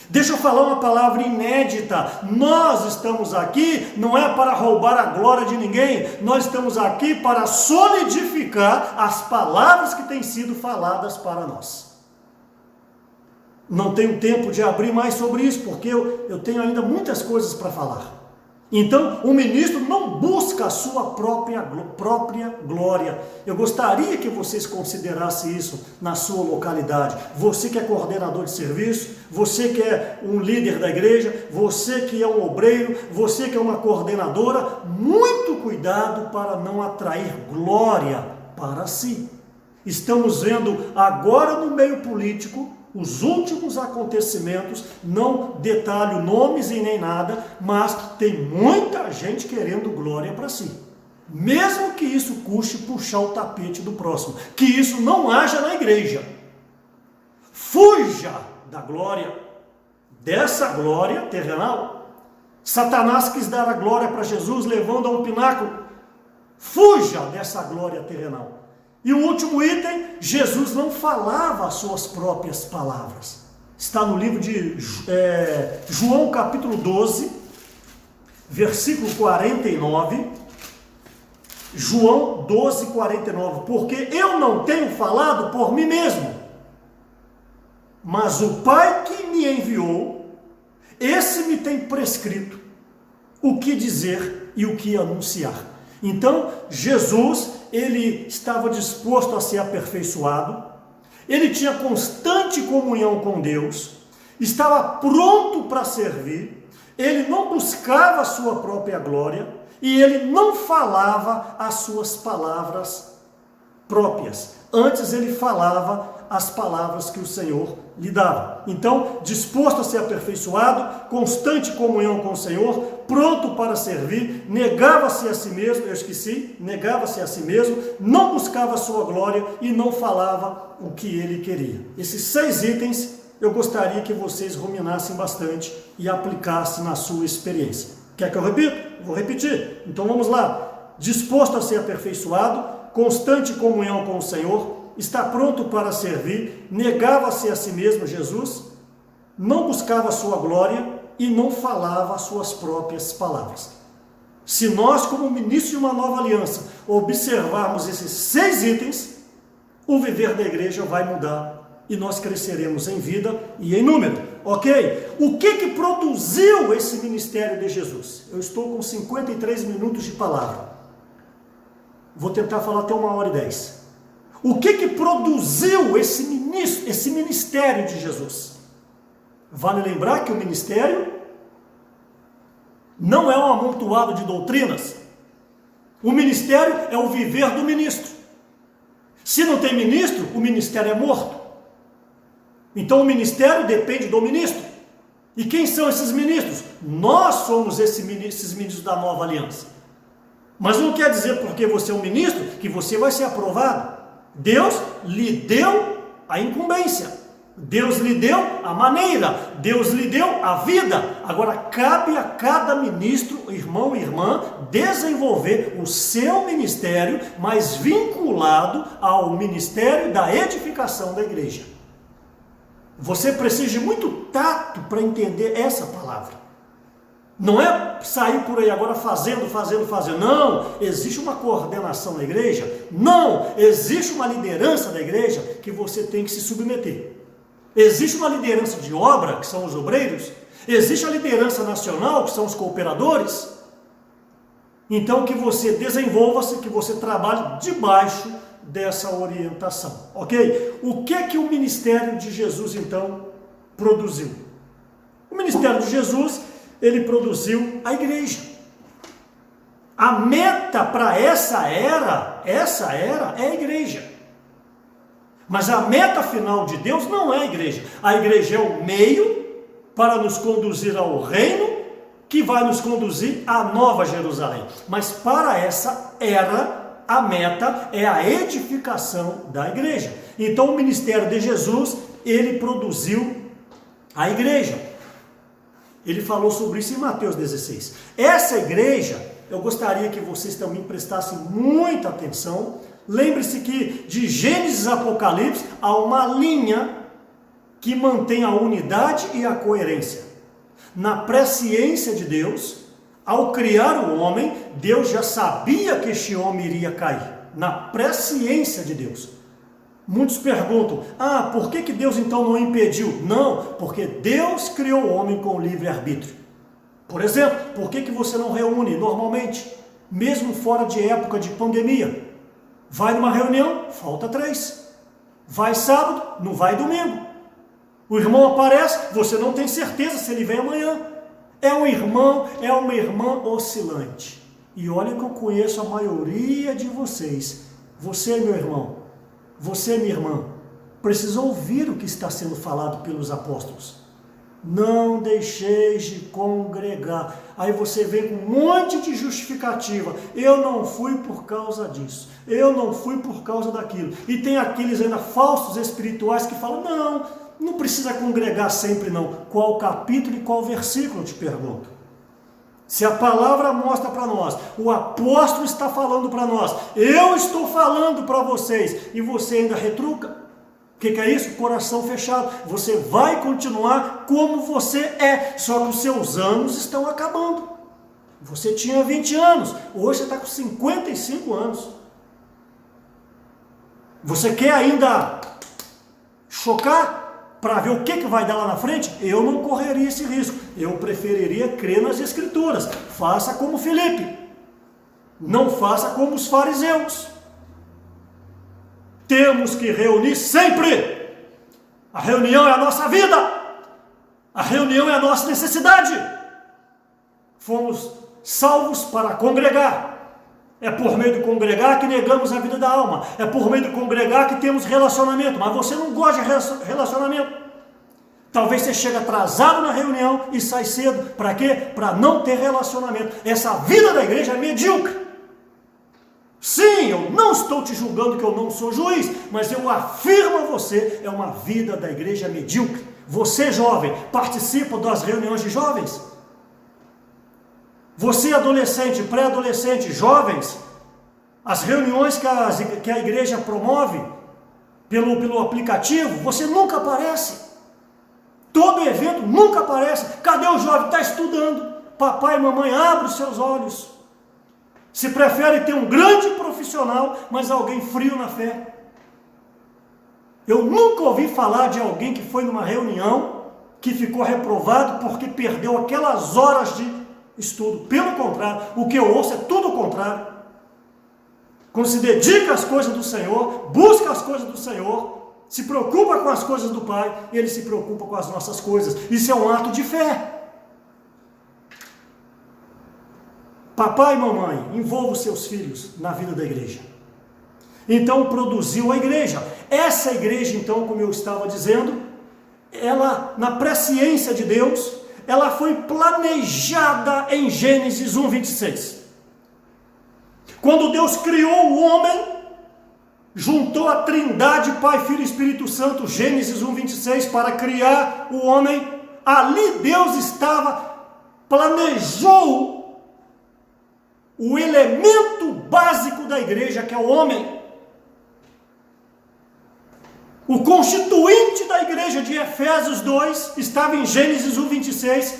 Deixa eu falar uma palavra inédita. Nós estamos aqui não é para roubar a glória de ninguém, nós estamos aqui para solidificar as palavras que têm sido faladas para nós. Não tenho tempo de abrir mais sobre isso, porque eu tenho ainda muitas coisas para falar. Então, o ministro não busca a sua própria glória. Eu gostaria que vocês considerassem isso na sua localidade. Você que é coordenador de serviço, você que é um líder da igreja, você que é um obreiro, você que é uma coordenadora, muito cuidado para não atrair glória para si. Estamos vendo agora no meio político os últimos acontecimentos, não detalho nomes e nem nada, mas tem muita gente querendo glória para si. Mesmo que isso custe puxar o tapete do próximo, que isso não haja na igreja. Fuja da glória, dessa glória terrenal. Satanás quis dar a glória para Jesus, levando a um pináculo. Fuja dessa glória terrenal. E o último item, Jesus não falava as suas próprias palavras. Está no livro de João capítulo 12, versículo 49. João 12, 49. Porque eu não tenho falado por mim mesmo, mas o Pai que me enviou, esse me tem prescrito o que dizer e o que anunciar. Então, Jesus, ele estava disposto a ser aperfeiçoado, ele tinha constante comunhão com Deus, estava pronto para servir, ele não buscava a sua própria glória e ele não falava as suas palavras próprias. Antes ele falava as palavras que o Senhor lhe dava. Então, disposto a ser aperfeiçoado, constante comunhão com o Senhor, pronto para servir, negava-se a si mesmo, negava-se a si mesmo, não buscava a sua glória e não falava o que ele queria. Esses 6 itens eu gostaria que vocês ruminassem bastante e aplicassem na sua experiência. Quer que eu repita? Vou repetir. Então vamos lá. Disposto a ser aperfeiçoado, constante comunhão com o Senhor, está pronto para servir, negava-se a si mesmo, Jesus, não buscava a sua glória e não falava as suas próprias palavras. Se nós, como ministros de uma nova aliança, observarmos esses 6 itens, o viver da igreja vai mudar e nós cresceremos em vida e em número. Ok? O que produziu esse ministério de Jesus? Eu estou com 53 minutos de palavra. Vou tentar falar até 1h10. O que produziu esse ministério de Jesus? Vale lembrar que o ministério não é um amontoado de doutrinas. O ministério é o viver do ministro. Se não tem ministro, o ministério é morto. Então o ministério depende do ministro. E quem são esses ministros? Nós somos esses ministros da nova aliança. Mas não quer dizer porque você é um ministro que você vai ser aprovado. Deus lhe deu a incumbência, Deus lhe deu a maneira, Deus lhe deu a vida. Agora cabe a cada ministro, irmão e irmã, desenvolver o seu ministério, mas vinculado ao ministério da edificação da igreja. Você precisa de muito tato para entender essa palavra. Não é sair por aí agora fazendo. Não, existe uma coordenação na igreja. Não, existe uma liderança da igreja que você tem que se submeter. Existe uma liderança de obra, que são os obreiros. Existe a liderança nacional, que são os cooperadores. Então que você desenvolva-se, que você trabalhe debaixo dessa orientação. Ok? O que o ministério de Jesus então produziu? O ministério de Jesus, ele produziu a igreja. A meta para essa era é a igreja. Mas a meta final de Deus não é a igreja. A igreja é o meio para nos conduzir ao reino, que vai nos conduzir à Nova Jerusalém. Mas para essa era, a meta é a edificação da igreja. Então o ministério de Jesus, ele produziu a igreja. Ele falou sobre isso em Mateus 16. Essa igreja, eu gostaria que vocês também prestassem muita atenção. Lembre-se que de Gênesis a Apocalipse há uma linha que mantém a unidade e a coerência. Na presciência de Deus, ao criar o homem, Deus já sabia que este homem iria cair. Na presciência de Deus. Muitos perguntam, por que Deus então não impediu? Não, porque Deus criou o homem com livre-arbítrio. Por exemplo, por que você não reúne normalmente, mesmo fora de época de pandemia? Vai numa reunião, falta 3. Vai sábado, não vai domingo. O irmão aparece, você não tem certeza se ele vem amanhã. É um irmão, é uma irmã oscilante. E olha que eu conheço a maioria de vocês. Você, meu irmão, você, minha irmã, precisa ouvir o que está sendo falado pelos apóstolos. Não deixeis de congregar. Aí você vem com um monte de justificativa. Eu não fui por causa disso. Eu não fui por causa daquilo. E tem aqueles ainda falsos espirituais que falam, não precisa congregar sempre não. Qual capítulo e qual versículo, eu te pergunto. Se a palavra mostra para nós, o apóstolo está falando para nós, eu estou falando para vocês, e você ainda retruca? O que é isso? Coração fechado. Você vai continuar como você é, só que os seus anos estão acabando. Você tinha 20 anos, hoje você está com 55 anos. Você quer ainda chocar para ver o que vai dar lá na frente? Eu não correria esse risco. Eu preferiria crer nas Escrituras. Faça como Filipe. Não faça como os fariseus. Temos que reunir sempre. A reunião é a nossa vida. A reunião é a nossa necessidade. Fomos salvos para congregar. É por meio do congregar que negamos a vida da alma. É por meio do congregar que temos relacionamento. Mas você não gosta de relacionamento. Talvez você chegue atrasado na reunião e sai cedo. Para quê? Para não ter relacionamento. Essa vida da igreja é medíocre. Sim, eu não estou te julgando que eu não sou juiz, mas eu afirmo a você, é uma vida da igreja medíocre. Você, jovem, participa das reuniões de jovens? Você, adolescente, pré-adolescente, jovens, as reuniões que a igreja promove pelo aplicativo, você nunca aparece. Todo evento nunca aparece. Cadê o jovem? Está estudando. Papai e mamãe, abre os seus olhos. Se prefere ter um grande profissional, mas alguém frio na fé. Eu nunca ouvi falar de alguém que foi numa reunião, que ficou reprovado porque perdeu aquelas horas de estudo. Pelo contrário, o que eu ouço é tudo o contrário. Quando se dedica às coisas do Senhor, busca as coisas do Senhor, se preocupa com as coisas do Pai, Ele se preocupa com as nossas coisas. Isso é um ato de fé. Papai e mamãe, envolvam seus filhos na vida da igreja. Então produziu a igreja. Essa igreja, então, como eu estava dizendo, ela, na presciência de Deus, ela foi planejada em Gênesis 1:26. Quando Deus criou o homem, juntou a Trindade, Pai, Filho e Espírito Santo, Gênesis 1:26, para criar o homem. Ali Deus planejou o elemento básico da igreja, que é o homem. O constituinte da igreja de Efésios 2 estava em Gênesis 1:26,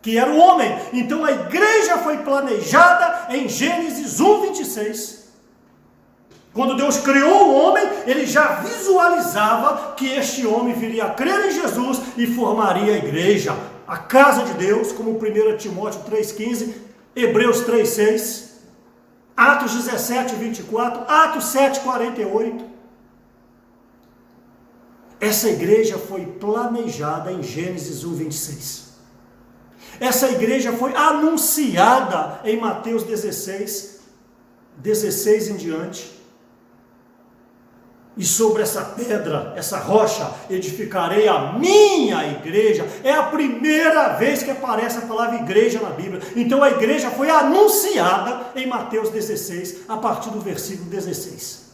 que era o homem. Então a igreja foi planejada em Gênesis 1:26. Quando Deus criou o homem, Ele já visualizava que este homem viria a crer em Jesus e formaria a igreja, a casa de Deus, como 1 Timóteo 3,15, Hebreus 3,6, Atos 17:24, Atos 7:48. Essa igreja foi planejada em Gênesis 1:26. Essa igreja foi anunciada em Mateus 16 em diante. E sobre essa pedra, essa rocha, edificarei a minha igreja. É a primeira vez que aparece a palavra igreja na Bíblia. Então a igreja foi anunciada em Mateus 16, a partir do versículo 16.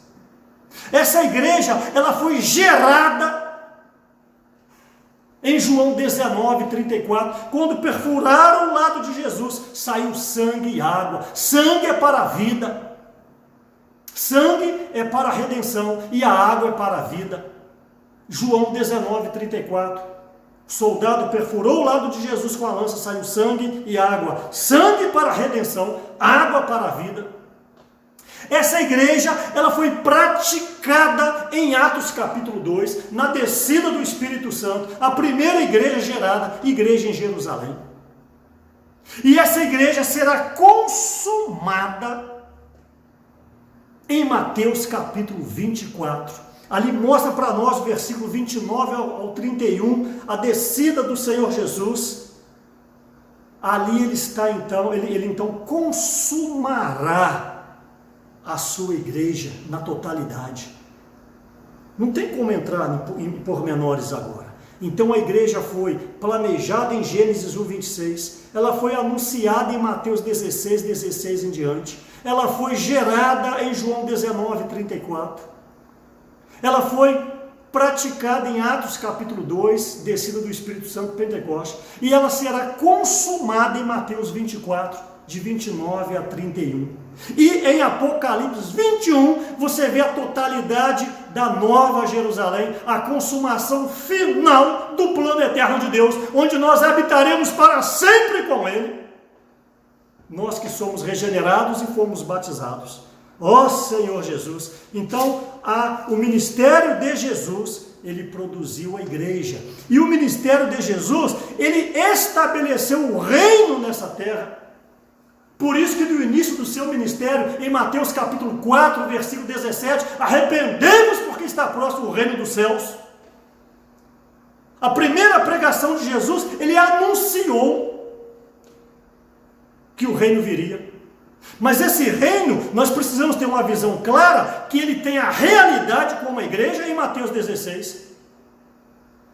Essa igreja, ela foi gerada em João 19:34, quando perfuraram o lado de Jesus, saiu sangue e água. Sangue é para a vida. Sangue é para a redenção e a água é para a vida. João 19:34. O soldado perfurou o lado de Jesus com a lança, saiu sangue e água. Sangue para a redenção, água para a vida. Essa igreja, ela foi praticada em Atos capítulo 2, na descida do Espírito Santo, a primeira igreja gerada, igreja em Jerusalém. E essa igreja será consumada em Mateus capítulo 24. Ali mostra para nós o versículo 29 ao 31, a descida do Senhor Jesus. Ali ele está então, ele então consumará a sua igreja na totalidade. Não tem como entrar em pormenores agora. Então a igreja foi planejada em Gênesis 1:26, ela foi anunciada em Mateus 16 em diante, ela foi gerada em João 19:34, ela foi praticada em Atos capítulo 2, descida do Espírito Santo, Pentecoste, e ela será consumada em Mateus 24, de 29 a 31. E em Apocalipse 21, você vê a totalidade da Nova Jerusalém, a consumação final do plano eterno de Deus, onde nós habitaremos para sempre com Ele, nós que somos regenerados e fomos batizados. Ó Senhor Jesus! Então, o ministério de Jesus, ele produziu a igreja. E o ministério de Jesus, ele estabeleceu o reino nessa terra. Por isso que no início do seu ministério, em Mateus capítulo 4, versículo 17, arrependemos porque está próximo o reino dos céus. A primeira pregação de Jesus, ele anunciou que o reino viria. Mas esse reino, nós precisamos ter uma visão clara, que ele tem a realidade como a igreja em Mateus 16.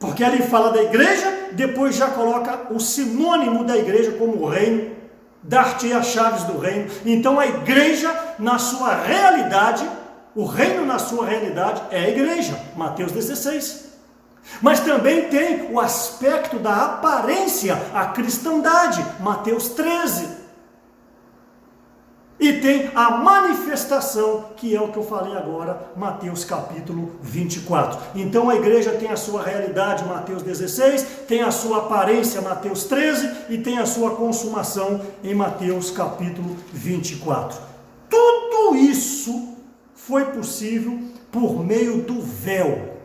Porque ali fala da igreja, depois já coloca o sinônimo da igreja como o reino, dar-te as chaves do reino. Então a igreja na sua realidade, o reino na sua realidade é a igreja, Mateus 16. Mas também tem o aspecto da aparência, a cristandade, Mateus 13. E tem a manifestação, que é o que eu falei agora, Mateus capítulo 24. Então a igreja tem a sua realidade, Mateus 16, tem a sua aparência, Mateus 13, e tem a sua consumação em Mateus capítulo 24. Tudo isso foi possível por meio do véu.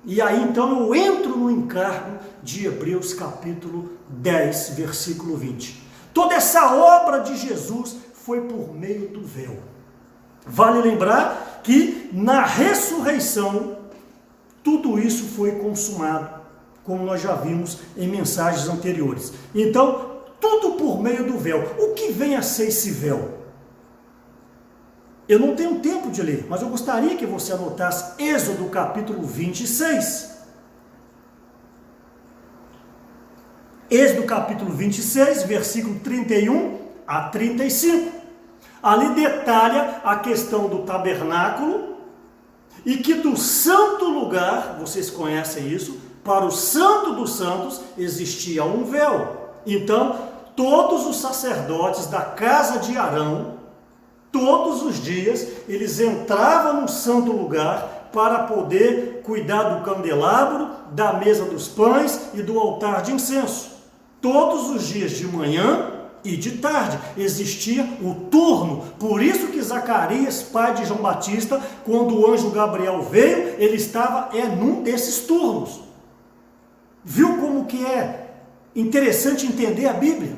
E aí então eu entro no encargo de Hebreus capítulo 10, versículo 20. Toda essa obra de Jesus foi por meio do véu. Vale lembrar que na ressurreição, tudo isso foi consumado, como nós já vimos em mensagens anteriores. Então, tudo por meio do véu. O que vem a ser esse véu? Eu não tenho tempo de ler, mas eu gostaria que você anotasse Êxodo capítulo 26. Êxodo capítulo 26, versículo 31 a 35. Ali detalha a questão do tabernáculo e que do santo lugar, vocês conhecem isso, para o santo dos santos existia um véu. Então, todos os sacerdotes da casa de Arão, todos os dias, eles entravam no santo lugar para poder cuidar do candelabro, da mesa dos pães e do altar de incenso. Todos os dias de manhã e de tarde existia o turno. Por isso que Zacarias, pai de João Batista, quando o anjo Gabriel veio, ele estava num desses turnos. Viu como que é interessante entender a Bíblia?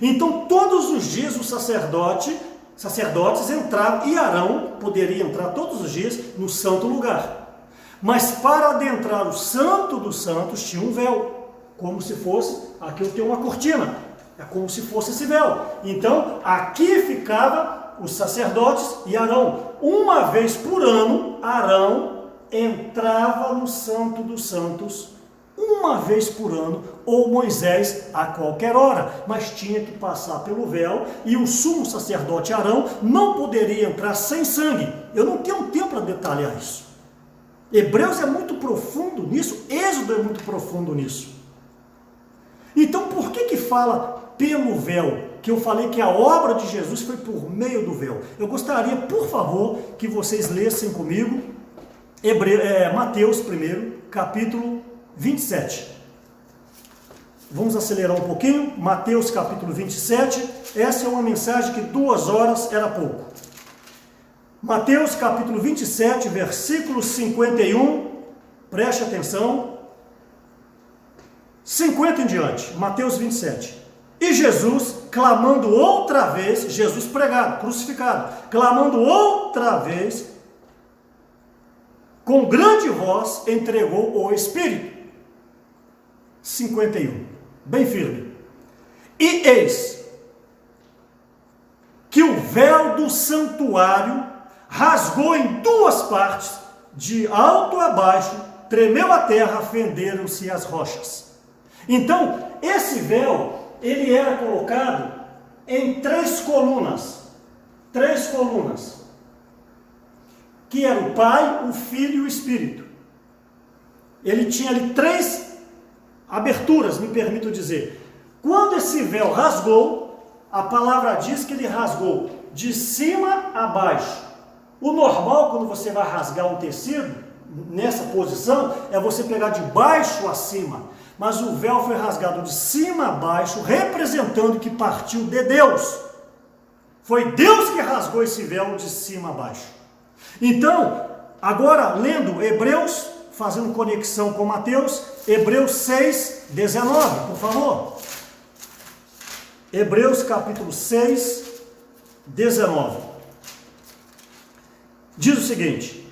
Então todos os dias os sacerdotes entravam, e Arão poderia entrar todos os dias no santo lugar. Mas para adentrar o santo dos santos tinha um véu, como se fosse, aqui eu tenho uma cortina, é como se fosse esse véu. Então, aqui ficava os sacerdotes e Arão. Uma vez por ano, Arão entrava no Santo dos Santos, uma vez por ano, ou Moisés a qualquer hora, mas tinha que passar pelo véu, e o sumo sacerdote Arão não poderia entrar sem sangue. Eu não tenho tempo para detalhar isso. Hebreus é muito profundo nisso, Êxodo é muito profundo nisso. Então, por que fala pelo véu? Que eu falei que a obra de Jesus foi por meio do véu. Eu gostaria, por favor, que vocês lessem comigo Mateus primeiro, capítulo 27. Vamos acelerar um pouquinho. Mateus capítulo 27. Essa é uma mensagem que 2 horas era pouco. Mateus capítulo 27, versículo 51. Preste atenção. 50 em diante. Mateus 27. E Jesus, clamando outra vez, Jesus pregado, crucificado, clamando outra vez, com grande voz, entregou o Espírito. 51. Bem firme. E eis que o véu do santuário rasgou em 2 partes, de alto a baixo, tremeu a terra, fenderam-se as rochas. Então, esse véu, ele era colocado em 3 colunas. 3 colunas. Que era o Pai, o Filho e o Espírito. Ele tinha ali 3 aberturas, me permito dizer. Quando esse véu rasgou, a palavra diz que ele rasgou de cima a baixo. O normal, quando você vai rasgar um tecido, nessa posição, é você pegar de baixo a cima. Mas o véu foi rasgado de cima a baixo, representando que partiu de Deus. Foi Deus que rasgou esse véu de cima a baixo. Então, agora lendo Hebreus, fazendo conexão com Mateus, Hebreus 6, 19, por favor. Hebreus capítulo 6, 19. Diz o seguinte: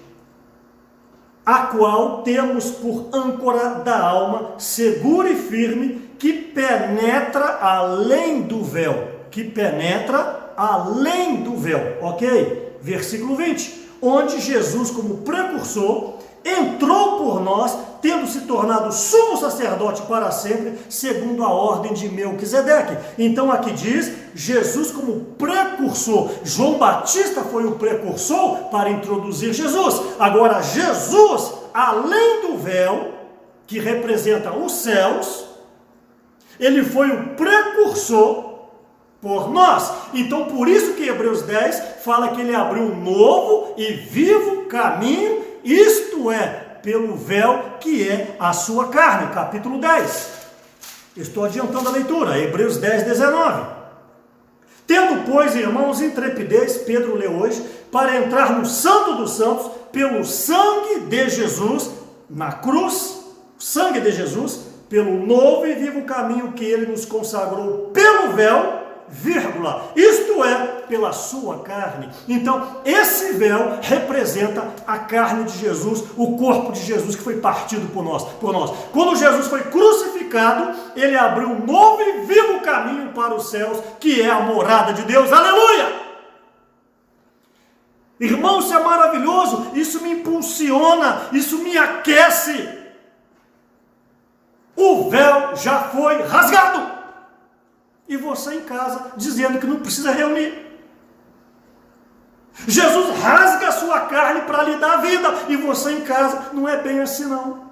a qual temos por âncora da alma, segura e firme, que penetra além do véu. Que penetra além do véu, ok? Versículo 20. Onde Jesus, como precursor, entrou por nós, tendo se tornado sumo sacerdote para sempre, segundo a ordem de Melquisedeque. Então aqui diz, Jesus como precursor. João Batista foi o precursor para introduzir Jesus. Agora Jesus, além do véu, que representa os céus, ele foi o precursor por nós. Então por isso que Hebreus 10 fala que ele abriu um novo e vivo caminho, isto é, pelo véu que é a sua carne. Capítulo 10. Estou adiantando a leitura. Hebreus 10, 19. Tendo, pois, irmãos, intrepidez, Pedro leu hoje, para entrar no Santo dos Santos, pelo sangue de Jesus, na cruz, sangue de Jesus, pelo novo e vivo caminho que ele nos consagrou pelo véu, vírgula, isto é, pela sua carne. Então, esse véu representa a carne de Jesus, o corpo de Jesus que foi partido por nós. Quando Jesus foi crucificado, ele abriu um novo e vivo caminho para os céus, que é a morada de Deus. Aleluia! Irmão, isso é maravilhoso, isso me impulsiona, isso me aquece. O véu já foi rasgado. E você em casa dizendo que não precisa reunir. Jesus rasga a sua carne para lhe dar vida, e você em casa, não é bem assim não.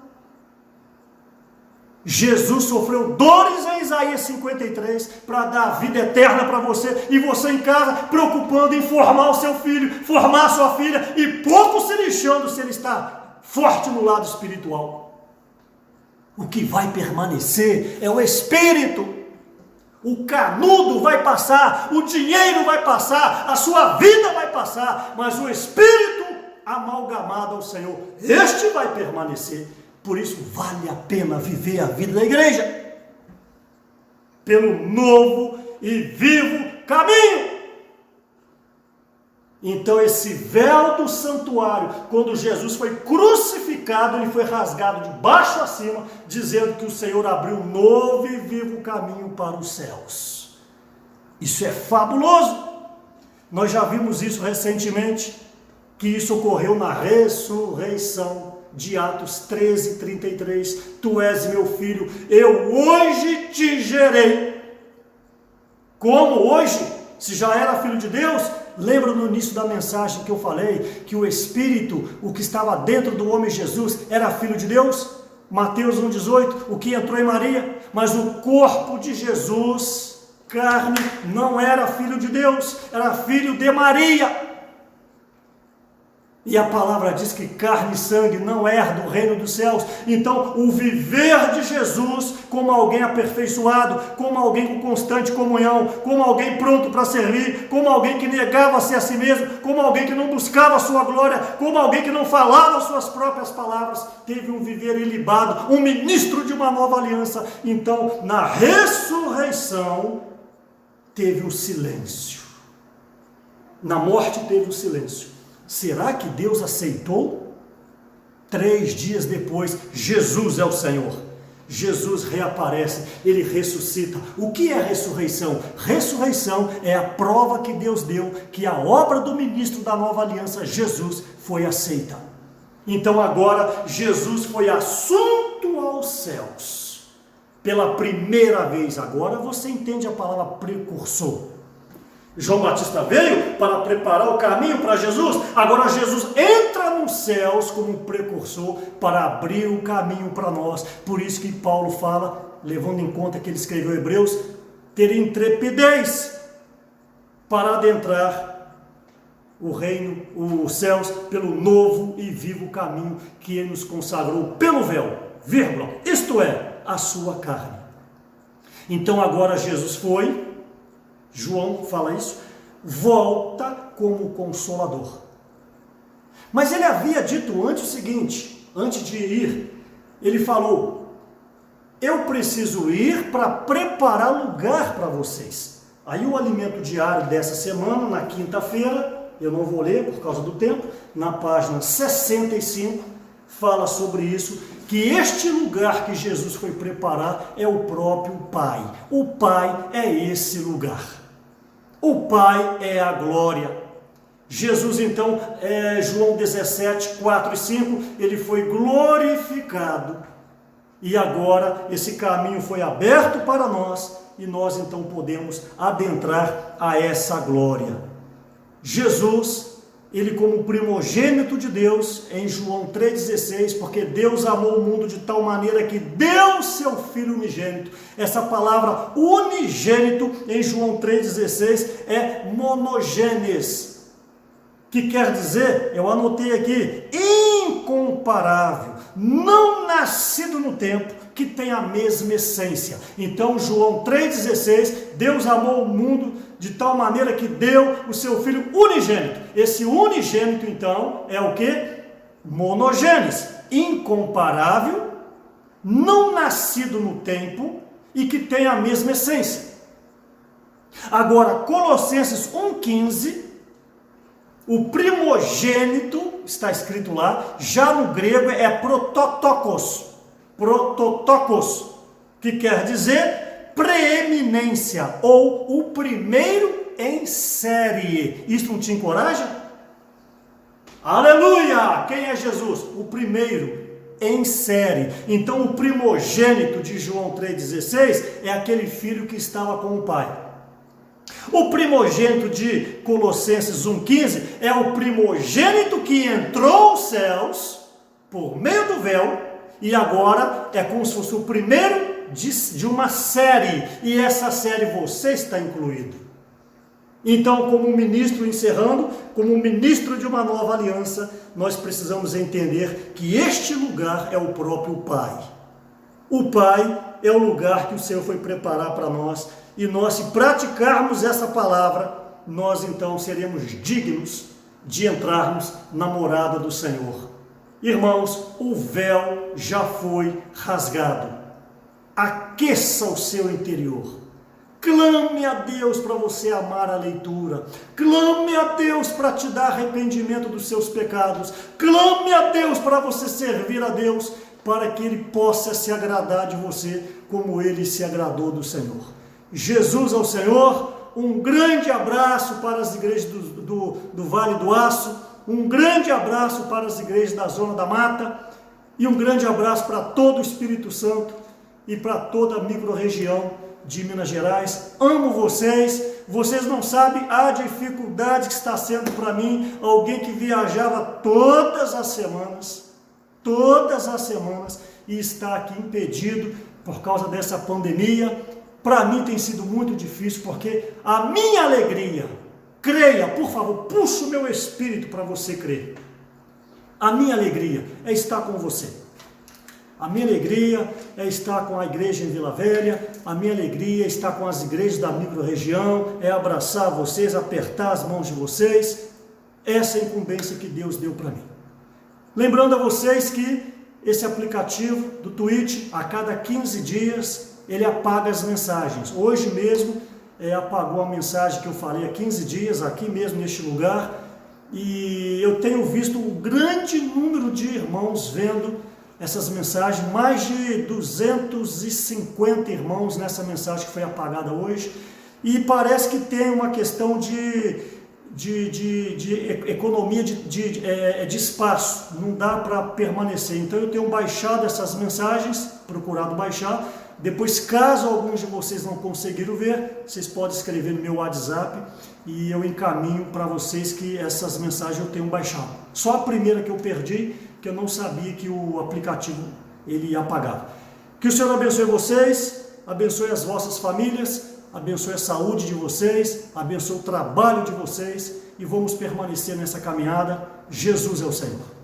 Jesus sofreu dores em Isaías 53 para dar vida eterna para você, e você em casa preocupando em formar o seu filho, formar a sua filha, e pouco se lixando se ele está forte no lado espiritual. O que vai permanecer é o Espírito. O canudo vai passar, o dinheiro vai passar, a sua vida vai passar, mas o Espírito amalgamado ao Senhor, este vai permanecer. Por isso vale a pena viver a vida da igreja, pelo novo e vivo caminho. Então esse véu do santuário, quando Jesus foi crucificado, ele foi rasgado de baixo a cima, dizendo que o Senhor abriu um novo e vivo caminho para os céus. Isso é fabuloso. Nós já vimos isso recentemente, que isso ocorreu na ressurreição de Atos 13, 33. Tu és meu filho, eu hoje te gerei. Como hoje? Se já era filho de Deus. Lembra no início da mensagem que eu falei que o Espírito, o que estava dentro do homem Jesus, era filho de Deus? Mateus 1,18, o que entrou em Maria. Mas o corpo de Jesus, carne, não era filho de Deus, era filho de Maria. E a palavra diz que carne e sangue não herdam o reino dos céus. Então, o viver de Jesus como alguém aperfeiçoado, como alguém com constante comunhão, como alguém pronto para servir, como alguém que negava-se a si mesmo, como alguém que não buscava a sua glória, como alguém que não falava as suas próprias palavras, teve um viver ilibado, um ministro de uma nova aliança. Então, na ressurreição, teve um silêncio. Na morte teve um silêncio. Será que Deus aceitou? 3 dias depois, Jesus é o Senhor. Jesus reaparece, Ele ressuscita. O que é ressurreição? Ressurreição é a prova que Deus deu que a obra do ministro da nova aliança, Jesus, foi aceita. Então agora, Jesus foi assunto aos céus. Pela primeira vez. Agora você entende a palavra precursor. João Batista veio para preparar o caminho para Jesus. Agora Jesus entra nos céus como precursor para abrir o caminho para nós. Por isso que Paulo fala, levando em conta que ele escreveu Hebreus, ter intrepidez para adentrar o reino, os céus, pelo novo e vivo caminho que ele nos consagrou pelo véu, vírgula, isto é, a sua carne. Então agora Jesus foi, João fala isso, volta como consolador. Mas ele havia dito antes o seguinte, antes de ir, ele falou, eu preciso ir para preparar lugar para vocês. Aí o alimento diário dessa semana, na quinta-feira, eu não vou ler por causa do tempo, na página 65, fala sobre isso, que este lugar que Jesus foi preparar é o próprio Pai. O Pai é esse lugar. O Pai é a glória. Jesus então, João 17, 4 e 5, ele foi glorificado. E agora esse caminho foi aberto para nós e nós então podemos adentrar a essa glória. Jesus, ele como primogênito de Deus, em João 3,16, porque Deus amou o mundo de tal maneira que deu seu Filho unigênito. Essa palavra unigênito em João 3,16 é monogenes, que quer dizer, eu anotei aqui, incomparável, não nascido no tempo, que tem a mesma essência. Então João 3,16, Deus amou o mundo de tal maneira que deu o seu Filho unigênito. Esse unigênito então é o que? Monogenes, incomparável, não nascido no tempo e que tem a mesma essência. Agora, Colossenses 1,15, o primogênito, está escrito lá, já no grego é prototokos, que quer dizer preeminência, ou o primeiro em série. Isso não te encoraja? Aleluia! Quem é Jesus? O primeiro em série. Então o primogênito de João 3,16 é aquele filho que estava com o pai. O primogênito de Colossenses 1,15 é o primogênito que entrou aos céus por meio do véu e agora é como se fosse o primeiro de uma série, e essa série você está incluído. Então, como ministro, encerrando, como ministro de uma nova aliança, nós precisamos entender que este lugar é o próprio Pai. O Pai é o lugar que o Senhor foi preparar para nós, e nós, se praticarmos essa palavra, nós então seremos dignos de entrarmos na morada do Senhor. Irmãos, o véu já foi rasgado. Aqueça o seu interior. Clame a Deus para você amar a leitura. Clame a Deus para te dar arrependimento dos seus pecados. Clame a Deus para você servir a Deus, para que Ele possa se agradar de você como Ele se agradou do Senhor. Jesus ao Senhor. Um grande abraço para as igrejas do Vale do Aço. Um grande abraço para as igrejas da Zona da Mata. E um grande abraço para todo o Espírito Santo e para toda a micro-região de Minas Gerais. Amo vocês. Vocês não sabem a dificuldade que está sendo para mim, alguém que viajava todas as semanas, e está aqui impedido por causa dessa pandemia. Para mim tem sido muito difícil, porque a minha alegria, creia, por favor, puxa o meu espírito para você crer. A minha alegria é estar com você. A minha alegria é estar com a igreja em Vila Velha, a minha alegria é estar com as igrejas da micro-região, é abraçar vocês, apertar as mãos de vocês. Essa é a incumbência que Deus deu para mim. Lembrando a vocês que esse aplicativo do Twitch, a cada 15 dias, ele apaga as mensagens. Hoje mesmo, apagou a mensagem que eu falei há 15 dias, aqui mesmo neste lugar, e eu tenho visto um grande número de irmãos vendo essas mensagens, mais de 250 irmãos nessa mensagem que foi apagada hoje, e parece que tem uma questão de economia de espaço, não dá para permanecer. Então eu tenho baixado essas mensagens, procurado baixar. Depois, caso alguns de vocês não conseguiram ver, vocês podem escrever no meu WhatsApp e eu encaminho para vocês que essas mensagens eu tenho baixado. Só a primeira que eu perdi, que eu não sabia que o aplicativo ele ia apagar. Que o Senhor abençoe vocês, abençoe as vossas famílias, abençoe a saúde de vocês, abençoe o trabalho de vocês e vamos permanecer nessa caminhada. Jesus é o Senhor.